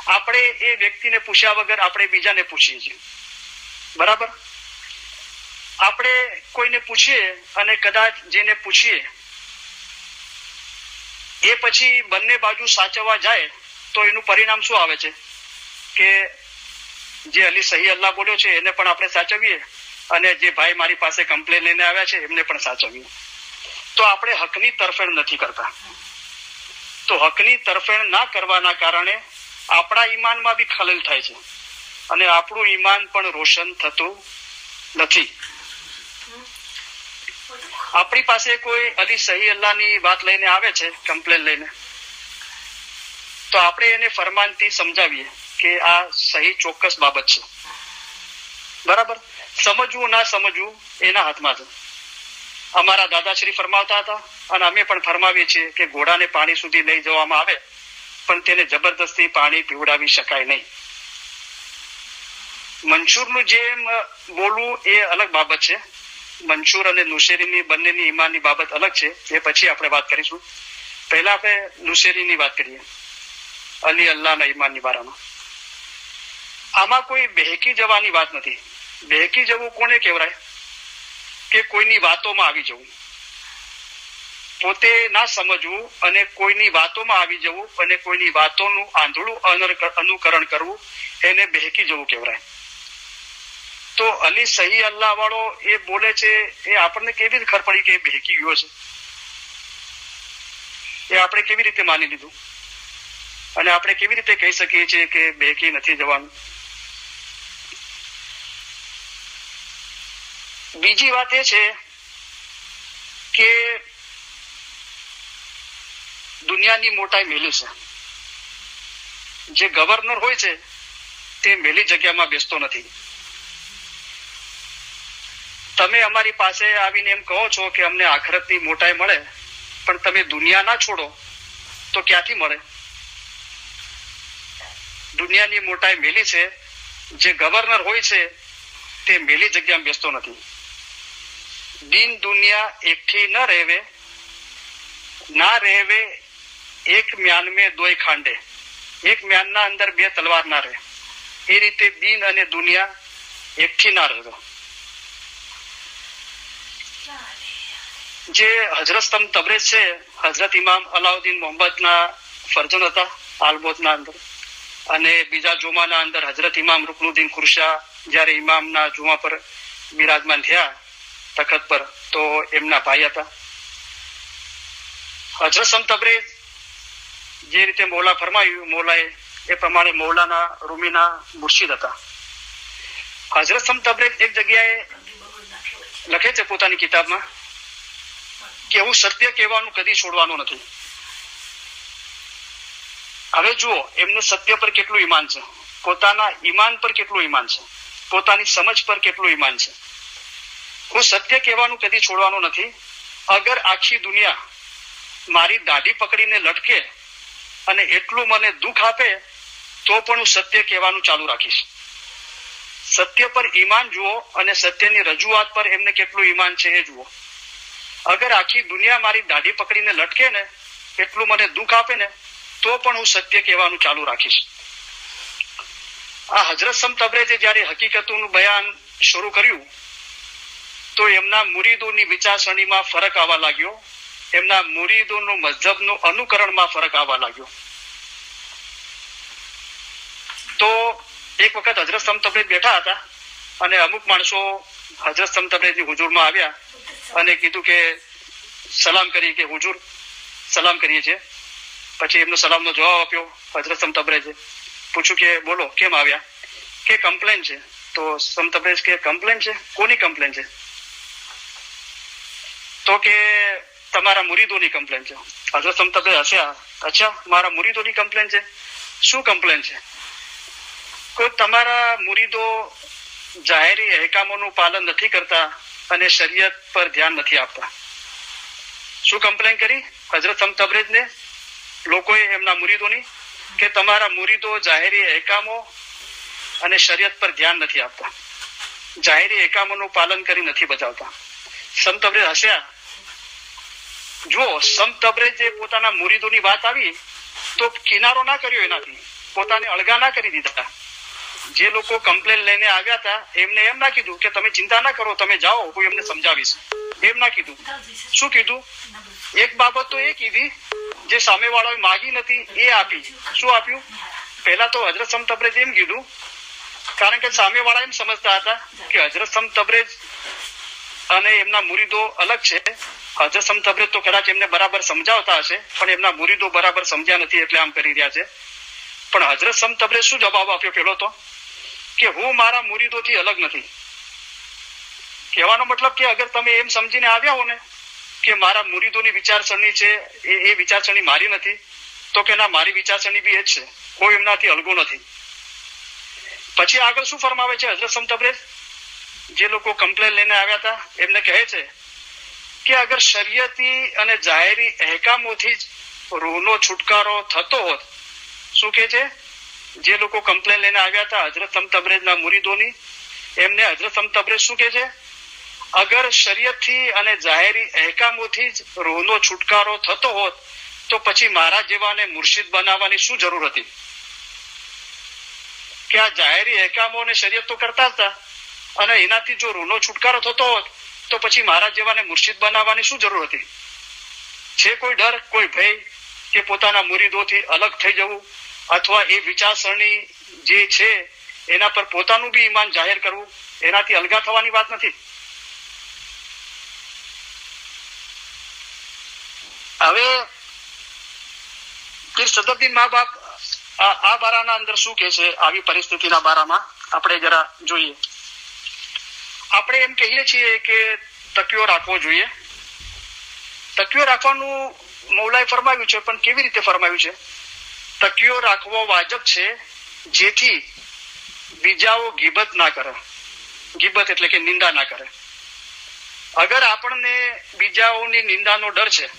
આપણે એ વ્યક્તિને પૂછ્યા વગર આપણે બીજાને પૂછીએ છીએ, બરાબર. આપણે કોઈને પૂછીએ અને કદાચ જેને પૂછીએ એ પછી બંને બાજુ સાચવવા જાય તો એનું પરિણામ શું આવે છે કે જે અલી સહી અલ્લાહ બોલ્યો છે એને પણ આપણે સાચવીએ અને જે ભાઈ મારી પાસે કમ્પ્લેન લઈને આવ્યા છે એમને પણ સાચવીએ. તો આપણે હકની તરફેણ નથી કરતા. તો હકની તરફેણ ના કરવાના કારણે આપણા ઈમાનમાં બી ખલેલ થાય છે અને આપણું ઈમાન પણ રોશન થતું નથી. આપણી પાસે કોઈ અલી સહી અલ્લાહની વાત લઈને આવે છે, કમ્પ્લેન લઈને, તો આપણે એને ફરમાનથી સમજાવીએ કે આ સહી ચોક્કસ બાબત છે, બરાબર. સમજવું ના સમજવું એના હાથમાં છે. અમારા દાદાશ્રી ફરમાવતા હતા અને અમે પણ ફરમાવીએ છીએ કે ઘોડાને પાણી સુધી લઈ જવામાં આવે પણ તેને જબરદસ્તી પાણી પીવડાવી શકાય નહીં. મંશૂરનું જેમ બોલવું એ અલગ બાબત છે. મંશૂર અને નુશેરીની બંનેની ઈમાનની બાબત અલગ છે, એ પછી આપણે વાત કરીશું. પહેલા આપણે નુશેરીની વાત કરીએ, અલી અલ્લાહના ઈમાનની બારામાં. આમાં કોઈ બહેકી જવાની વાત નથી. બહેકી જવું કોને કહેવાય કે કોઈની વાતોમાં આવી જવું, પોતે ના સમજવું અને કોઈની વાતોમાં આવી જવું અને કોઈની વાતોનું આંધળું અનુકરણ કરવું, એને બહેકી જવું કહેવાય. તો અલી સહી અલ્લાહ વાળો એ બોલે છે એ આપણને કેવી રીતે ખબર પડી કે એ બહેકી ગયો છે? એ આપણે કેવી રીતે માની લીધું અને આપણે કેવી રીતે કહી શકીએ છીએ કે બહેકી નથી જવાનું? બીજી વાત એ છે કે દુનિયાની મોટાઈ મેલી છે. જે ગવર્નર હોય છે તે મેલી જગ્યામાં બેસતો નથી. તમે અમારી પાસે આવીને એમ કહો છો કે અમને આખરતની મોટાઈ મળે, પણ તમે દુનિયા ના છોડો તો ક્યાંથી મળે? દુનિયાની મોટાઈ મેલી છે. જે ગવર્નર હોય છે તે મેલી જગ્યામાં બેસતો નથી. દીન દુનિયા એકઠી ન રહેવે, ના રહેવે એક મ્યાન મેં દોય ખાંડે, એક મ્યાનના અંદર બે તલવાર ના રહે. એ રીતે દીન અને દુનિયા એકઠી ના રહે. જે હજરત સ્તંભ તબરેજ છે, હજરત ઇમામ અલાઉદ્દીન મોહમ્મદના ફરજન હતા આલબોતના અંદર, અને બીજા જોમાના અંદર હજરત ઇમામ રુકનુદ્દીન ખુરશા જયારે ઇમામના જોમા પર બિરાજમાન થયા તખત પર, તો એમના ભાઈ હતા. હજરત સ્તંભ તબરેજ જે રીતે મૌલા ફરમાયું મૌલાએ એ પ્રમાણે મૌલાના રૂમીના મુર્શિદ હતા. હજરત સ્તંભ તબરેજ એક જગ્યાએ લખે છે પોતાની કિતાબમાં કે હું સત્ય કહેવાનું કદી છોડવાનું નથી. હવે જુઓ એમને સત્ય પર કેટલું ઈમાન છે, પોતાના ઈમાન પર કેટલું ઈમાન છે, પોતાની સમજ પર કેટલું ઈમાન છે. હું સત્ય કહેવાનું કદી છોડવાનું નથી. અગર આખી દુનિયા મારી દાઢી પકડીને લટકે અને એટલું મને દુઃખ આપે તો પણ હું સત્ય કહેવાનું ચાલુ રાખીશ. સત્ય પર ઈમાન જુઓ અને સત્યની રજૂઆત પર એમને કેટલું ઈમાન છે એ જુઓ. અગર આખી દુનિયા મારી દાઢી પકડીને લટકે ને, એટલું મને દુઃખ આપે ને, તો પણ હું સત્ય કહેવાનું ચાલુ રાખીશ. આ હજરત સ્તંભ તબરેજે જયારે હકીકતોનું બયાન શરૂ કર્યું તો એમના મુરીદોની વિચારસરણીમાં ફરક આવવા લાગ્યો, એમના મુરીદોનું મઝહબનું અનુકરણમાં ફરક આવવા લાગ્યો. તો એક વખત હજરત સ્તંભ તબરેજ બેઠા હતા અને અમુક માણસો હજરત સ્તંભ તબરેજની હુજુરમાં આવ્યા અને કીધું કે સલામ કરી કે હુજુર સલામ કરીએ છીએ. પછી એમનો સલામનો જવાબ આપ્યો હજરત સ્તંભ તબરેજે. પૂછ્યું કે બોલો કેમ આવ્યા? કે કમ્પ્લેન છે. તો સ્તંભ તબરેજ કે કમ્પ્લેન છે? કોની કમ્પ્લેન છે? તો કે તમારા મુરીદોની કમ્પ્લેન છે. હજરત સ્તંભ તબરેજ હસ્યા. અચ્છા, મારા મુરીદોની કમ્પ્લેન છે? શું કમ્પ્લેન છે? કોઈ તમારા મુરીદો જાહેરી અહેકામોનું પાલન નથી કરતા અને શરીયત પર ધ્યાન નથી આપતા. શું કમ્પ્લેન કરી હજરત સ્તંભ તબરેજને લોકોએ એમના મુરીદોની? કે તમારા મુરીદો જાહેરી અહેકામો અને શરીયત પર ધ્યાન નથી આપતા, જાહેરી અહેકામોનું પાલન કરી નથી બજાવતા. સ્તંભ તબરેજ હસ્યા જો સંત તબરેજ જે પોતાના મુરીદોની વાત આવી તો કિનારો ના કર્યો, એનાથી પોતાને અળગા ના કરી દીધા. જે લોકો કમ્પ્લેન લઈને આવ્યા હતા એમને એમ ના કીધું કે તમે ચિંતા ના કરો, તમે જાઓ, હું એમને સમજાવીશ, એમ ના કીધું. શું કીધું? એક બાબત તો એ કીધી જે સામે વાળાએ માગી નથી એ આપી. શું આપ્યું? પહેલા તો હજરત સંત તબરેજ એમ કીધું, કારણ કે સામે વાળા એમ સમજતા હતા કે હજરત સંત તબરેજ અને એમના મુરીદો અલગ છે. હજરત સંત તબરેજ તો કદાચ એમને બરાબર સમજાવતા હશે, પણ એમના મુરીદો બરાબર સમજ્યા નથી એટલે આમ કરી રહ્યા છે. પણ હજરત સંત તબરેજ શું જવાબ આપ્યો? પેલો તો કે હું મારા મુરીદોથી અલગ નથી. કહેવાનો મતલબ કે અગર તમે એમ સમજીને આવ્યા હો ને કે મારા મુરીદોની વિચારસરણી છે એ વિચારસરણી મારી નથી, તો કે ના, મારી વિચારસરણી બી એ જ છે, કોઈ એમનાથી અલગો નથી. પછી આગળ શું ફરમાવે છે હજરત સંત તબરેજ? જે લોકો કમ્પ્લેન લઈને આવ્યા હતા એમને કહે છે કે અગર શરીયતી અને જાહેરી અહેકામોથી જ રૂહનો છુટકારો થતો હોત. શું કે છે? જે લોકો કમ્પ્લેન લઈને આવ્યા હતા હજરત સંત તબરેજના મુરીદોની, એમને હજરત સંત તબરેજ શું કે છે? અગર શરીયતથી અને જાહેરી અહેકામોથી જ રૂહનો છુટકારો થતો હોત તો પછી મારા જેવાને મુર્શિદ બનાવવાની શું જરૂર હતી? કે આ જાહેરી અહેકામો અને શરીયત તો કરતા હતા, અને એનાથી જો રૂહનો છુટકારો થતો હોત તો પછી મારા જેવાને મુર્શિદ બનાવવાની શું જરૂર હતી? છે કોઈ ડર, કોઈ ભય કે પોતાના મુરીદોથી અલગ થઈ જવું, અથવા એ વિચારસરણી જે છે એના પર પોતાનું બી ઈમાન જાહેર કરવું? એનાથી અલગા થવાની વાત નથી. હવે પીર સદરુદ્દીન મા બાપ આ બારાના અંદર શું કે છે? આવી પરિસ્થિતિના બારામાં આપણે જરા જોઈએ. આપણે એમ કહીએ છીએ કે તકિયો રાખવો જોઈએ. તકિયો રાખવાનું મૌલાએ ફરમાવ્યું છે, પણ કેવી રીતે ફરમાવ્યું છે? તકિયો રાખવો વાજબ છે જેથી બીજાઓ ગીબત ના કરે. ગીબત એટલે કે નિંદા ના કરે. અગર આપણને બીજાઓની નિંદાનો ડર છે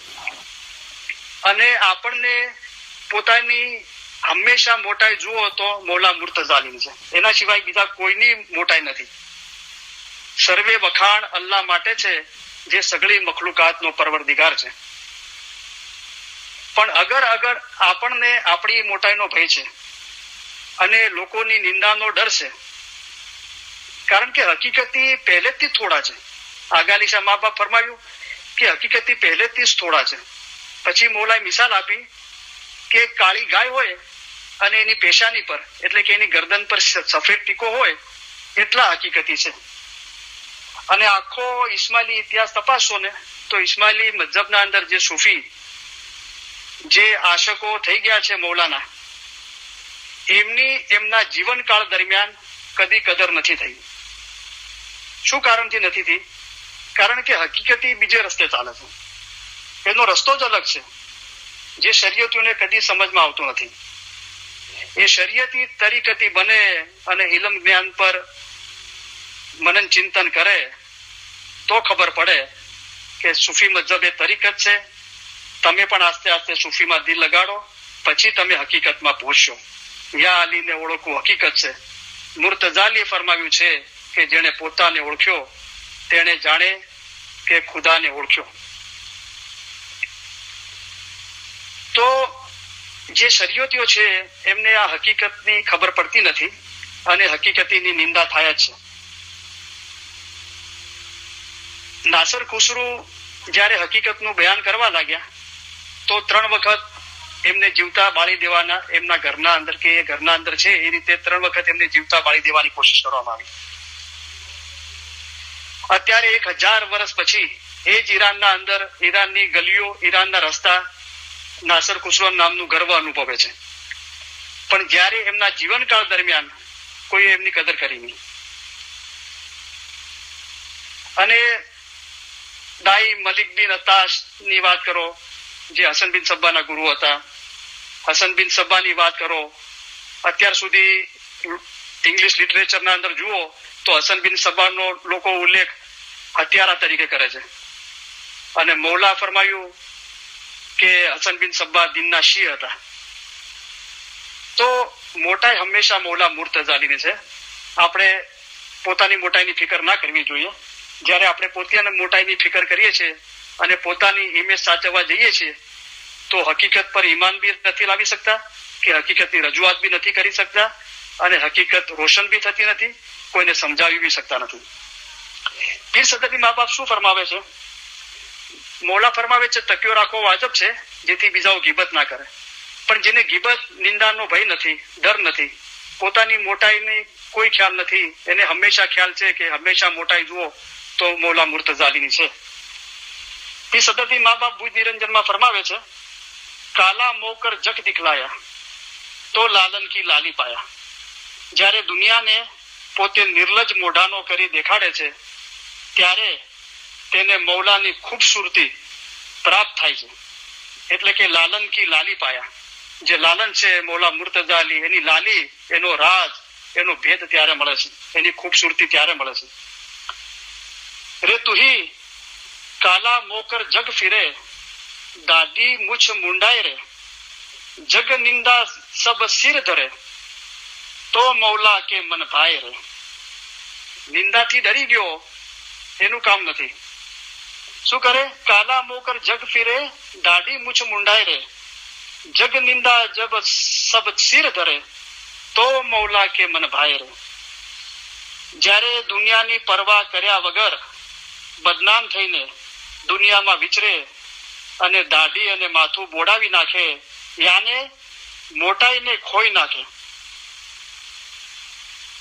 અને આપણને પોતાની હંમેશા મોટાઈ જુઓ તો મૌલા મુર્તઝાલીની છે, એના સિવાય બીજા કોઈની મોટાઈ નથી. સર્વે વખાણ અલ્લાહ માટે છે જે સગળી મખલુકાતનો પરવરદિગાર છે. પણ અગર આપણને આપણી મોટાઈનો ભય છે અને લોકોની નિંદાનો ડર છે, કારણ કે હકીકતી પહેલેથી થોડા છે. આગાલીશા મા બાપ ફરમાવ્યું કે હકીકતી પહેલેથી જ થોડા છે. પછી મૌલાએ મિસાલ આપી કે કાળી ગાય હોય અને એની પેશાની પર એટલે કે એની ગરદન પર સફેદ ટીકો હોય એટલા હકીકતી છે. અને આખો ઇસ્માઇલી ઇતિહાસ તપાસશો ને તો ઇસ્માઇલી મઝહબના અંદર જે સૂફી, જે આશકો થઈ ગયા છે મૌલાના, એમના જીવનકાળ દરમિયાન કદી કદર નથી થઈ. શું કારણથી નથી થઈ? કારણ કે હકીકતી બીજે રસ્તે ચાલે છે. એનો રસ્તો જ અલગ છે જે શરીયતીઓને કદી સમજમાં આવતો નથી. એ શરીયતી તરીકતી બને અને ઇલમ જ્ઞાન પર મનન ચિંતન કરે તો ખબર પડે કે સૂફી મઝહબ એ તરીકત છે. તમે પણ આસ્તે આસ્તે સૂફીમાં દિલ લગાડો, પછી તમે હકીકતમાં પહોંચશો. યા અલીને ઓળખવું હકીકત છે. મુર્તઝાલીએ ફરમાવ્યું છે કે જેણે પોતાને ઓળખ્યો તેણે જાણે કે ખુદાને ઓળખ્યો. તો જે શરીયતીઓ છે એમને આ હકીકતની ખબર પડતી નથી અને હકીકતીની નિંદા થાય જ છે. નાસર ખુસરુ જ્યારે હકીકતનું બયાન કરવા લાગ્યા તો 3 વખત એમને જીવતા બાળી દેવાના, એમના ઘરના અંદર કે એ ઘરના અંદર છે એ રીતે 3 વખત એમને જીવતા બાળી દેવાની કોશિશ કરવામાં આવી. અત્યારે 1000 વર્ષ પછી એ જ ઈરાનના અંદર, ઈરાનની ગલીઓ, ઈરાનના રસ્તા નાસર ખુસરો નામનું ગર્વ અનુભવે છે. પણ જ્યારે એમના જીવનકાળ દરમિયાન કોઈ એમની કદર કરી નહીં. અને દાઈ મલિક બિન અતાશ ની વાત કરો, જે હસન બિન સબ્બાના ગુરુ હતા, હસન બિન સબ્બાની વાત કરો, અત્યાર સુધી ઇંગ્લિશ લિટરેચરના અંદર જુઓ તો હસન બિન સબ્બાનો લોકો ઉલ્લેખ હત્યારા તરીકે કરે છે. અને મૌલા ફરમાયું કે હસન બિન સબ્બા દિનના શી હતા. તો મોટાઈ હંમેશા મૌલા મુર્તઝાલીની છે. આપણે પોતાની મોટાઈની ફિકર ના કરવી જોઈએ. જ્યારે આપણે પોતાની મોટાઈની ફિકર કરીએ છીએ અને પોતાની ઇમેજ સાચવવા જઈએ છીએ તો હકીકત પર ઈમાન બી નથી લાવી શકતા કે હકીકતની રજૂઆત બી નથી કરી શકતા અને હકીકત રોશન બી થતી નથી, કોઈને સમજાવી બી શકતા નથી. પીર સદરની મા બાપ શું ફરમાવે છે? મોલા ફરમાવે છે તકિયો રાખવો વાજબ છે જેથી બીજાઓ ગીબત ના કરે, પણ જેને ગીબત નિંદાનો ભય નથી, ડર નથી, પોતાની મોટાઈની કોઈ ખ્યાલ નથી, એને હંમેશા ખ્યાલ છે કે હંમેશા મોટાઈ જુઓ તો મોલા મુર્તઝાલીની છે. પીર સદરની મા બાપ ભુજ નિરંજનમાં ફરમાવે છે કાલા મોકર જગ દિખલાયા તો લાલન કી લાલી પાયા. જ્યારે દુનિયાને પોતે નિર્લજ મોઢાનો કરી દેખાડે છે ત્યારે તેને મૌલાની ખૂબસૂરતી પ્રાપ્ત થાય છે, એટલે કે લાલન કી લાલી પાયા. જે લાલન છે મૌલા મુર્તઝા અલી, એની લાલી, એનો રાજ, એનો ભેદ ત્યારે મળે છે, એની ખૂબસૂરતી ત્યારે મળે છે. રે તુહી કાલા મોકર જગ ફિરે દાઢી મુછ મુંડાય રે જગ નિંદા સબ સિર ધરે તો મૌલા કે મન ભાઈ રે. નિંદાથી ડરી ગયો એનું કામ નથી. શું કરે? કાલા મોકર જગ ફિરે દાઢી મુછ મુંડાય રે જગ નિંદા જબ સબ સિર ધરે તો મૌલા કે મન ભાઈ રે. જ્યારે દુનિયાની પરવા કર્યા વગર બદનામ થઈને દુનિયામાં વિચરે અને દાઢી અને માથું બોડાવી નાખે, યાને મોટાઈને ખોઈ નાખે.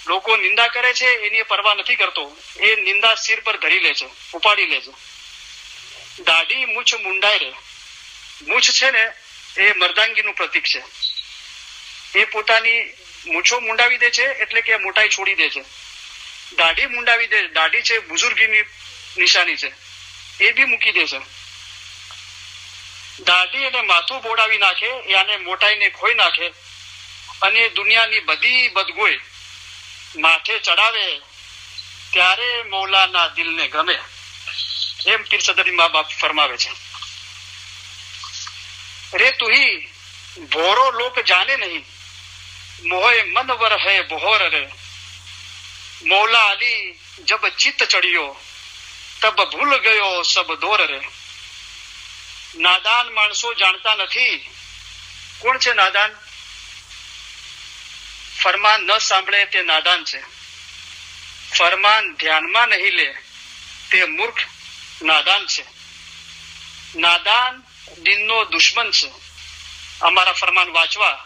લોકો નિંદા કરે છે એની પરવા નથી કરતો, એ નિંદા સિર પર ધરી લે છે, ઉપાડી લે છે. દાઢી મૂછ મુંડાય રે. મૂછ છે ને એ મર્દાંગીનું પ્રતીક છે. એ પોતાની મૂછો મુંડાવી દે છે એટલે કે મોટાઈ છોડી દે છે. દાઢી મુંડાવી દે, દાઢી છે બુઝુર્ગીની નિશાની છે, એ બી મૂકી દે છે. દાઢી અને માથું બોડાવી નાખે, યાને મોટાઈને ખોઈ નાખે અને દુનિયાની બધી બદગોઈ માથે ચડાવે ત્યારે મૌલાના દિલને ગમે. એમ પીર સદરી મા બાપ ફરમાવે છે. રે તુહી ભોરો લોક જાને નહીં મોહે મનવર હૈ બોહર રે મૌલા અલી જબ ચિત્ત ચડિયો તબ ભૂલ ગયો સબ દોર રે. નાદાન માણસો જાણતા નથી. કોણ છે નાદાન? ફરમાન ન સાંભળે તે નાદાન છે, ફરમાન ધ્યાનમાં નહીં લે તે મૂર્ખ નાદાન છે. નાદાન દિનનો દુશ્મન છે. અમારા ફરમાન વાંચવા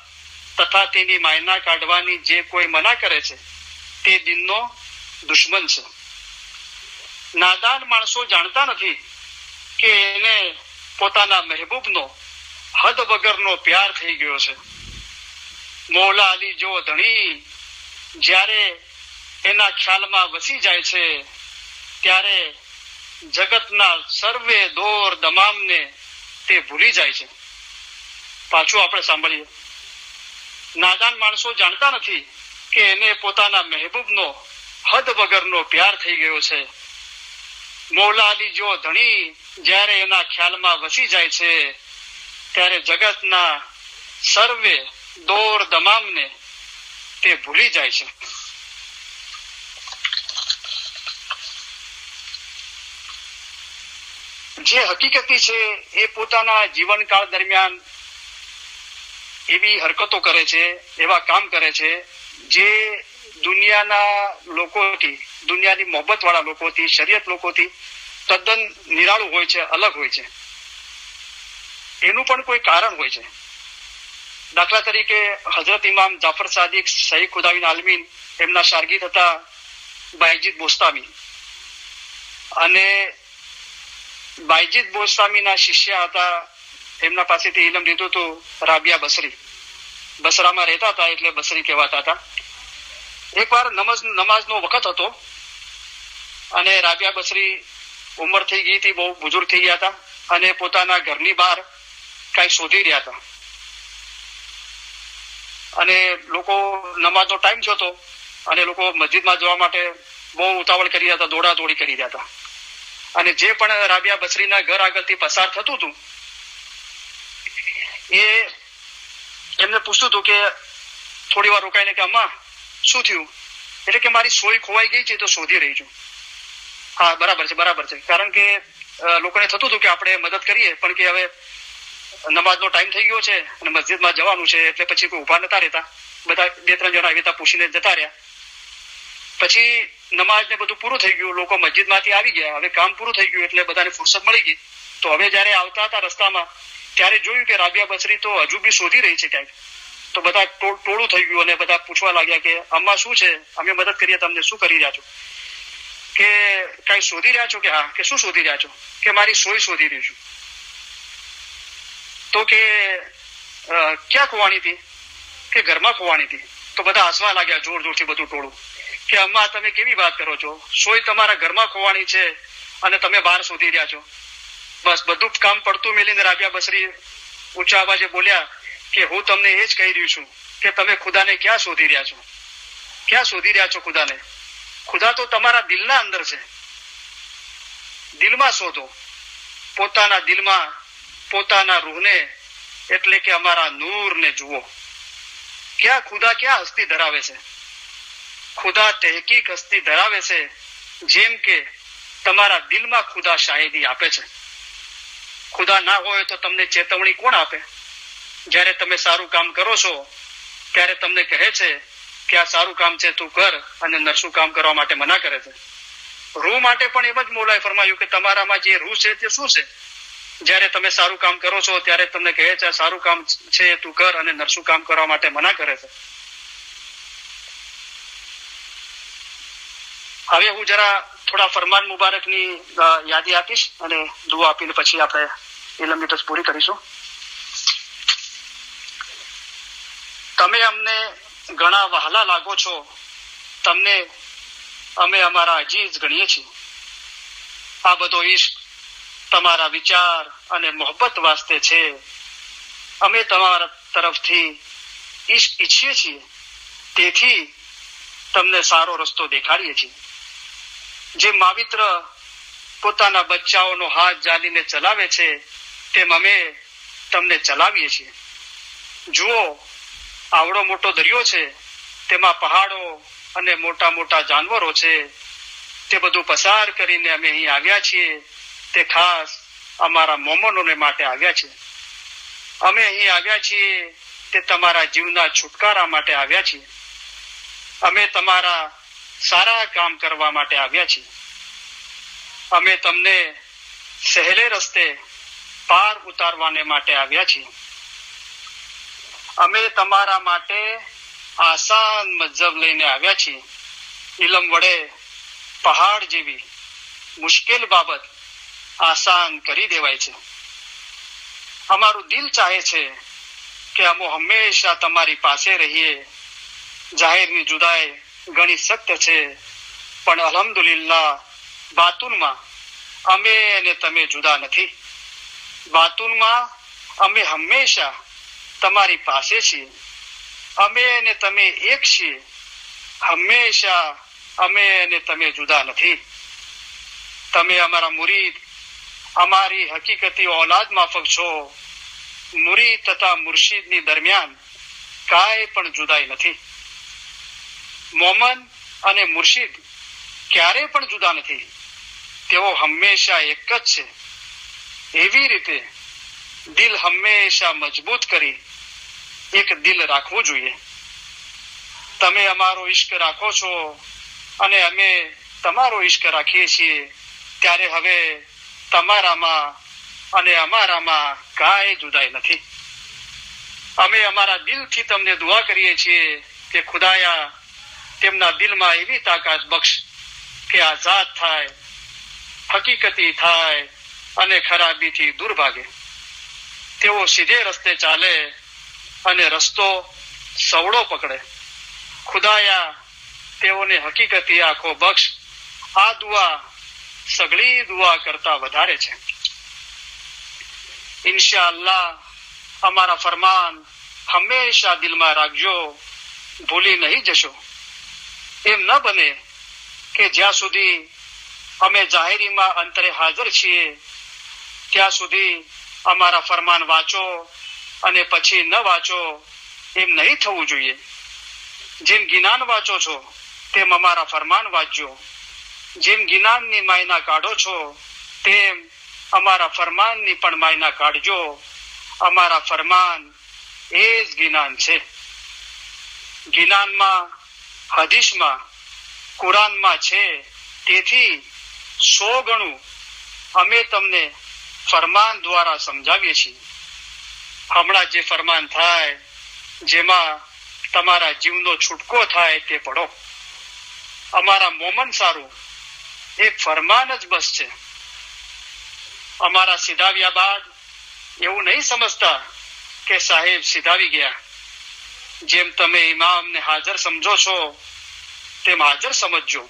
તથા તેની માયના કાઢવાની જે કોઈ મના કરે છે તે દિનનો દુશ્મન છે. નાદાન માણસો જાણતા નથી કે એને પોતાના મહેબૂબનો હદ વગરનો પ્યાર થઈ ગયો છે. મૌલા અલી જો ધણી જ્યારે એના ખ્યાલમાં વસી જાય છે ત્યારે જગતના સર્વે દોર દમામને તે ભૂલી જાય છે. પાછું આપણે સાંભળીએ. નાદાન માણસો જાણતા નથી કે એને પોતાના મહેબૂબનો હદ વગરનો પ્યાર થઈ ગયો છે. મૌલા અલી જો ધણી જ્યારે એના ખ્યાલમાં વસી જાય છે ત્યારે જગતના સર્વે દોર દમામને તે ભૂલી જાય છે. જે હકીકતી છે એ પોતાના જીવનકાળ દરમિયાન એવી હરકતો કરે છે, એવા કામ કરે છે જે દુનિયાના લોકોથી, દુનિયાની મોહબ્બત વાળા લોકોથી, શરીયત લોકોથી તદ્દન નિરાળું હોય છે, અલગ હોય છે. એનું પણ કોઈ કારણ હોય છે. દાખલા તરીકે હજરત ઇમામ જાફર સાદિક શહીદ ખુદાવીન આલમીન એમના શારગીદ હતા બાયજીદ બોસ્તામી, અને બાયજીદ બોસ્તામીના શિષ્ય હતા, એમના પાસેથી ઇલમ લીધું હતું રાબિયા બસરી. બસરામાં રહેતા હતા એટલે બસરી કહેવાતા હતા. એકવાર નમાઝનો વખત હતો અને રાબિયા બસરી ઉંમર થઈ ગઈ હતી, બહુ બુજુર્ગ થઈ ગયા હતા અને પોતાના ઘરની બહાર કઈ શોધી રહ્યા હતા અને લોકો નમાઝનો ટાઈમ થયો હતો અને લોકો મસ્જિદમાં જવા માટે બહુ ઉતાવળ કરી રહ્યા હતા, દોડા દોડી કરી રહ્યા હતા. અને જે પણ રાબિયા બસરીના ઘર આગળથી પસાર થતું હતું એ એમને પૂછતું હતું કે થોડી વાર રોકાઈને કે અમ્મા શું થયું? એટલે કે મારી સોય ખોવાઈ ગઈ છે તો શોધી રહી છું. હા બરાબર છે, બરાબર છે. કારણ કે લોકોને થતું હતું કે આપણે મદદ કરીએ, પણ કે હવે નમાઝનો ટાઈમ થઈ ગયો છે અને મસ્જિદમાં જવાનું છે, એટલે પછી કોઈ ઉભા નતા રહેતા. બધા 2-3 જણા આવી પૂછીને જતા રહ્યા. પછી નમાઝ ને બધું પૂરું થઈ ગયું, લોકો મસ્જિદમાંથી આવી ગયા, હવે કામ પૂરું થઈ ગયું એટલે બધાને ફુરસત મળી ગઈ. તો હવે જયારે આવતા હતા રસ્તામાં ત્યારે જોયું કે રાબિયા બસરી તો હજુ બી શોધી રહી છે ક્યાંક. તો બધા ટોળું થઈ ગયું અને બધા પૂછવા લાગ્યા કે અમ્મા શું છે, અમે મદદ કરીએ તમને, શું કરી રહ્યા છો? કે કઈ શોધી રહ્યા છો? કે હા. કે શું શોધી રહ્યા છો? કે મારી સોય શોધી રહ્યું છું. તો કે ક્યાં ખોવાણી હતી? કે ઘરમાં ખોવાણી હતી. તો બધા હસવા લાગ્યા જોર જોરથી બધું ટોળું કે અમ્મા તમે કેવી વાત કરો છો, સોય તમારા ઘરમાં ખોવાણી છે અને તમે બહાર શોધી રહ્યા છો. બસ બધું કામ પડતું મેલીને રાબિયા બસરી ઊંચા અવાજે બોલ્યા કે હું તમને એ જ કહી રહ્યું છું કે તમે ખુદાને ક્યાં શોધી રહ્યા છો? ક્યાં શોધી રહ્યા છો ખુદાને? ખુદા તો તમારા દિલના અંદર છે. દિલમાં શોધો, પોતાના દિલમાં પોતાના રૂહને, એટલે કે અમારા નૂરને જુઓ. ક્યાં ખુદા ક્યાં હસ્તી ધરાવે છે? ખુદા તહેકીક હસ્તી ધરાવે છે, જેમ કે તમારા દિલમાં ખુદા શાહિદી આપે છે. ખુદા ના હોય તો તમને ચેતવણી કોણ આપે? જ્યારે તમે સારું કામ કરો છો ત્યારે તમને કહે છે કે આ સારું કામ છે તું કર, અને નરસું કામ કરવા માટે મના કરે છે. રૂહ માટે પણ એમ જ મૌલાએ ફરમાયું કે તમારામાં જે રૂહ છે તે શું છે? જ્યારે તમે સારું કામ કરો છો ત્યારે તમને કહે છે સારું કામ છે તું કર, અને નરસું કામ કરવા માટે મના કરે છે. હવે હું જરા થોડા ફરમાન મુબારકની યાદી આપીશ અને દુઆ આપીને પછી આપણે ઇલમ મીટર્સ પૂરી કરીશું. તમે અમને ઘણા વહાલા લાગો છો, તમને અમે અમારા અજીઝ ગણીએ છીએ. આ બધો ઈશ્ક તમારા વિચાર અને મોહબ્બત વાસ્તે છે. અમે તમારા તરફથી ઈશ્ક ઈચ્છીએ છીએ, તેથી તમને સારો રસ્તો દેખાડીએ છીએ. જે માવિત્ર પોતાના બચ્ચાઓનો હાથ જાલીને ચલાવે છે તેમ અમે તમને ચલાવીએ છીએ. જુઓ, આવડો મોટો દરિયો છે, તેમાં પહાડો અને મોટા મોટા જાનવરો છે. તે બધું પસાર કરીને અમે અહીં આવ્યા છીએ. તે ખાસ અમારા મોમનોને માટે આવ્યા છે. અમે અહીં આવ્યા છીએ તે તમારા જીવના છુટકારા માટે આવ્યા છીએ. અમે તમારા સારા કામ કરવા માટે આવ્યા છીએ. અમે તમને સહેલે રસ્તે પાર ઉતારવાને માટે આવ્યા છીએ. અમે તમારા માટે આસાન મજ્જબ લઈને આવ્યા છીએ. ઇલમ વડે પહાડ જેવી મુશ્કેલ બાબત આસાન કરી દેવાય છે. અમારું દિલ ચાહે છે કે અમે હંમેશા તમારી પાસે રહીએ. જાહેરની જુદાઈ ઘણી સખ્ત છે, પણ અલ્હમ્દુલિલ્લાહ બાતુનમાં અમે અને તમે જુદા નથી. બાતુનમાં અમે હંમેશા તમારી પાસે છીએ. અમે અને તમે એક છીએ. હંમેશા અમે અને તમે જુદા નથી. તમે અમારા મુરીદ, અમારી હકીકતી ઔલાદ માફક છો. મુરીદ તથા મુર્શિદની દરમિયાન કાંઈ પણ જુદાઈ નથી. મોમન અને મુર્શિદ ક્યારે પણ જુદા નથી. તેઓ હંમેશા એક જ છે. એવી રીતે દિલ હંમેશા મજબૂત કરી એક દિલ રાખવું જોઈએ. તમે અમારો ઈશ્ક રાખો છો અને અમે તમારો ઈશ્ક રાખીએ છીએ, ત્યારે હવે તમારામાં અને અમારામાં કાંઈ જુદાઈ નથી. અમે અમારા દિલથી તમને દુઆ કરીએ છીએ કે ખુદાયા તેમના દિલમાં એવી તાકાત બક્ષ કે આઝાદ થાય, હકીકતી થાય અને ખરાબીથી દૂર ભાગે. તેઓ સીધે રસ્તે ચાલે અને રસ્તો સવડો પકડે. ખુદાયા તેઓને હકીકતી આંખો બક્ષ. આ દુઆ સઘળી દુઆ કરતા વધારે છે. ઇન્શાઅલ્લાહ અમારા ફરમાન હંમેશા દિલમાં રાખજો, ભૂલી નહીં જશો. એમ ન બને કે જ્યાં સુધી અમે જાહેરીમાં અંતરે હાજર છીએ ત્યાં સુધી અમારા ફરમાન વાંચો અને પછી ન વાંચો, એમ નહીં થવું જોઈએ. જેમ જ્ઞાન વાંચો છો તેમ અમારા ફરમાન વાંચજો. જેમ જ્ઞાનની માયના કાઢો છો તેમ અમારા ફરમાનની પણ માયના કાઢજો. અમારા ફરમાન એ જ જ્ઞાન છે. જ્ઞાનમાં, હદીસમાં, કુરાનમાં છે. તેથી 100 ગણું અમે તમને ફરમાન દ્વારા સમજાવીએ છીએ. હમણાં જે ફરમાન થાય, જેમાં તમારા જીવનો છૂટકો થાય તે પઢો. અમારા મોમન સારું એક ફરમાન જ બસ છે. અમારા સીધાવ્યા બાદ એવું નહીં સમજતા કે સાહેબ સીધાવી ગયા. જેમ તમે ઇમામને હાજર સમજો છો તેમ હાજર સમજજો.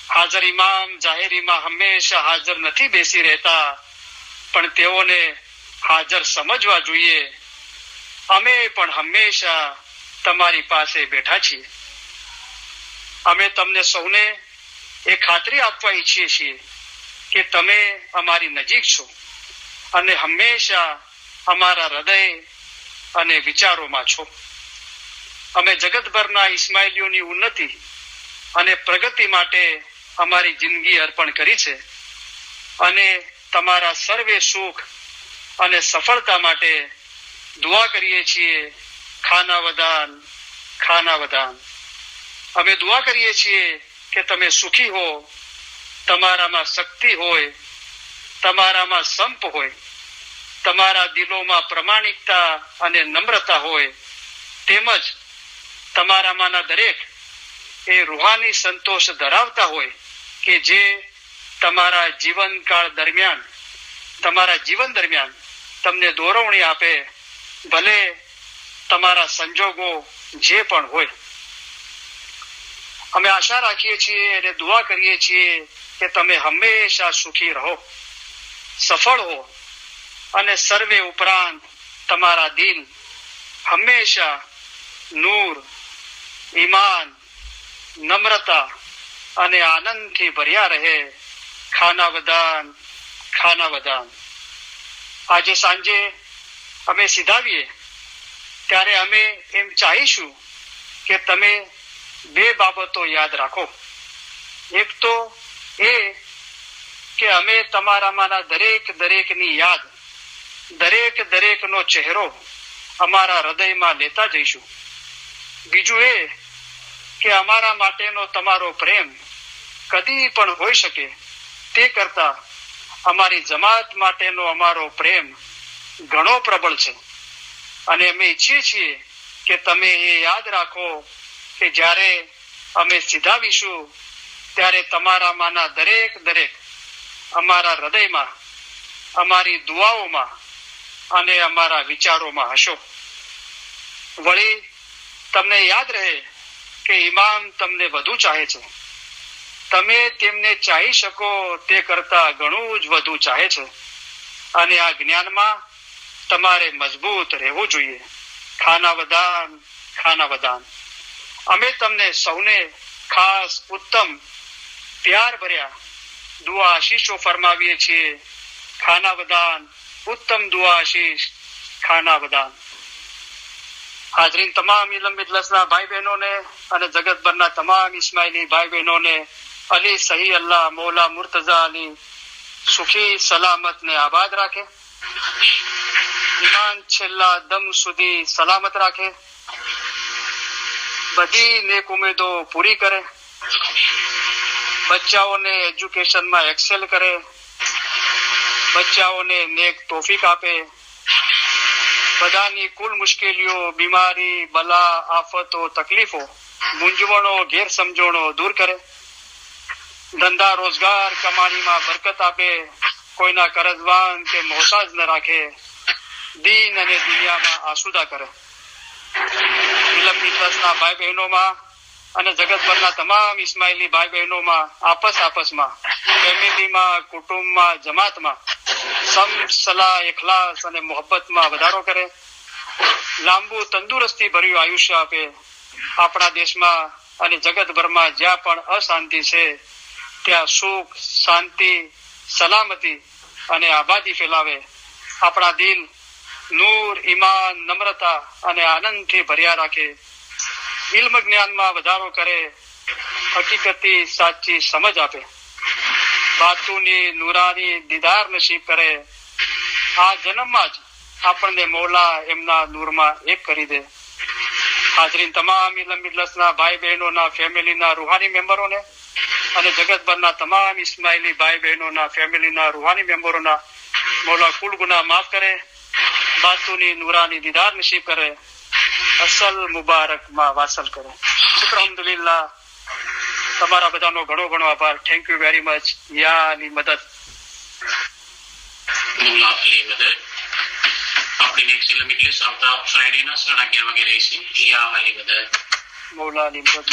હાજર ઇમામ જાહેરીમાં હંમેશા હાજર નથી બેસી રહેતા, પણ તેઓને હાજર સમજવા જોઈએ. અમે પણ હંમેશા તમારી પાસે બેઠા છીએ. અમે તમને સૌને એ ખાતરી આપવા ઈચ્છીએ છીએ કે તમે અમારી નજીક છો અને હંમેશા અમારા હૃદય અને વિચારોમાં છો. અમે જગતભરના ઇસ્માઇલીઓની ઉન્નતિ અને પ્રગતિ માટે અમારી જિંદગી અર્પણ કરી છે અને તમારા સર્વે સુખ અને સફળતા માટે દુઆ કરીએ છીએ. ખાના વદાન, ખાના વદાન. અમે દુઆ કરીએ છીએ કે તમે સુખી હો, તમારામાં શક્તિ હોય, તમારામાં સંપ હોય, તમારા દિલોમાં પ્રમાણિકતા અને નમ્રતા હોય, તેમજ તમારામાંના દરેક એ રૂહાની સંતોષ ધરાવતા હોય કે જે તમારા જીવનકાળ દરમિયાન, તમારા જીવન દરમિયાન તમને દોરવણી આપે, ભલે તમારા સંજોગો જે પણ હોય. અમે આશા રાખીએ છીએ અને દુઆ કરીએ છીએ કે તમે હંમેશા સુખી રહો, સફળ હો અને સર્વે ઉપરાંત તમારા દિલ હંમેશા નૂર, ઈમાન, નમ્રતા અને આનંદથી ભર્યા રહે. ખાના વદાન, ખાના વદાન. આજે સાંજે અમે સીધાવીએ ત્યારે અમે એમ ચાહીશું કે તમે 2 બાબતો યાદ રાખો. એક તો એ કે અમે તમારામાંના દરેકની યાદ, દરેકનો ચહેરો અમારા હૃદયમાં લેતા જઈશું. બીજું એ કે અમારા માટેનો તમારો પ્રેમ કદી પણ હોઈ શકે તે કરતા અમારી જમાત માટેનો અમારો પ્રેમ ઘણો પ્રબળ છે. અને અમે ઈચ્છીએ છીએ કે તમે એ યાદ રાખો કે જ્યારે અમે સીધાવીશું ત્યારે તમારામાંના દરેક અમારા હૃદયમાં, અમારી દુઆઓમાં અને અમારા વિચારોમાં હશો. વળી તમને યાદ રહે કે ઇમામ તમને વધુ ચાહે છે. તમે તેમને ચાહી શકો તે કરતા ઘણું જ વધુ ચાહે છે. અને આ જ્ઞાનમાં તમારે મજબૂત રહેવું જોઈએ. ખાના વદાન, ખાના વદાન. અમે તમને સૌને ખાસ ઉત્તમ પ્યાર ભર્યા દુઆ આશીષો ફરમાવીએ છીએ. ખાના વદાન, ઉત્તમ દુઆ આશીષ, ખાના વદાન. હાજરીન તમામ ઇલમ મિજલસના ભાઈ બહેનોને અને જગતભરના તમામ ઇસ્માઇલી ભાઈ બહેનોને અલી સહી અલ્લાહ મૌલા મુર્તઝા અલી સુખી સલામત ને આબાદ રાખે. ઈમાન છેલ્લા દમ સુધી સલામત રાખે. બધી નેક ઉમેદો પૂરી કરે. બચ્ચાઓને એજ્યુકેશનમાં એક્સેલ કરે. બચ્ચાઓને નેક તોફીક આપે. બધાની કુલ મુશ્કેલીઓ, બીમારી, બલા, આફતો, તકલીફો, મૂંઝવણો, ગેરસમજણો દૂર કરે. ધંધા રોજગાર કમાણીમાં બરકત આપે. કોઈના કરજવાન કે મોહતાજ ન રાખે. દીન અને દુનિયામાં આસુદા કરે. ઇલમ મિજલસના ભાઈ બહેનોમાં અને જગતભરના તમામ ઇસ્માઇલી ભાઈ બહેનોમાં આપસમાં, ફેમિલીમાં, કુટુંબમાં, જમાતમાં સલાહ, ઇખલાસ અને મોહબ્બતમાં વધારો કરે. લાંબુ તંદુરસ્તી ભર્યું આયુષ્ય આપે. આપણા દેશમાં અને જગતભરમાં જ્યાં પણ અશાંતિ છે ત્યાં સુખ, શાંતિ, સલામતી અને આબાદી ફેલાવે. આપણા દિલ નૂર, ઈમાન, નમ્રતા અને આનંદથી ભર્યા રાખે. ઇલ્મ જ્ઞાનમાં વધારો કરે. હકીકતી સાચી સમજ આપે. બાતુની નૂરાની દીદાર નસીબ કરે. આ જન્મમાં જ આપણને મૌલા એમના નૂરમાં એક કરી દે. હાજરીન તમામ ઇલમ મિજલસના ભાઈ બહેનોના ફેમિલીના રૂહાની મેમ્બરોને અને જગતભરના તમામ ઇસ્માઇલી ભાઈ બહેનોના ફેમિલીના રૂહાની મેમ્બરોના મૌલા કુલ ગુનાહ માફ કરે, બાતુની નૂરાની દીદાર નસીબ કરે, અસલ મુબારકમાં વાસલ કરે. શુક્ર અલ્હમ્દુલિલ્લાહ. તમારા બધાનો ઘણો ઘણો આભાર. Thank you very much. યા અલી મદદ. મૌલા અલી મદદ. આપણી નેક્સ્ટ ઇલમ મજલિસ આવતા ફ્રાઈડેના 11:30 વાગે રહેશે. યા અલી મદદ. મૌલા અલી મદદ.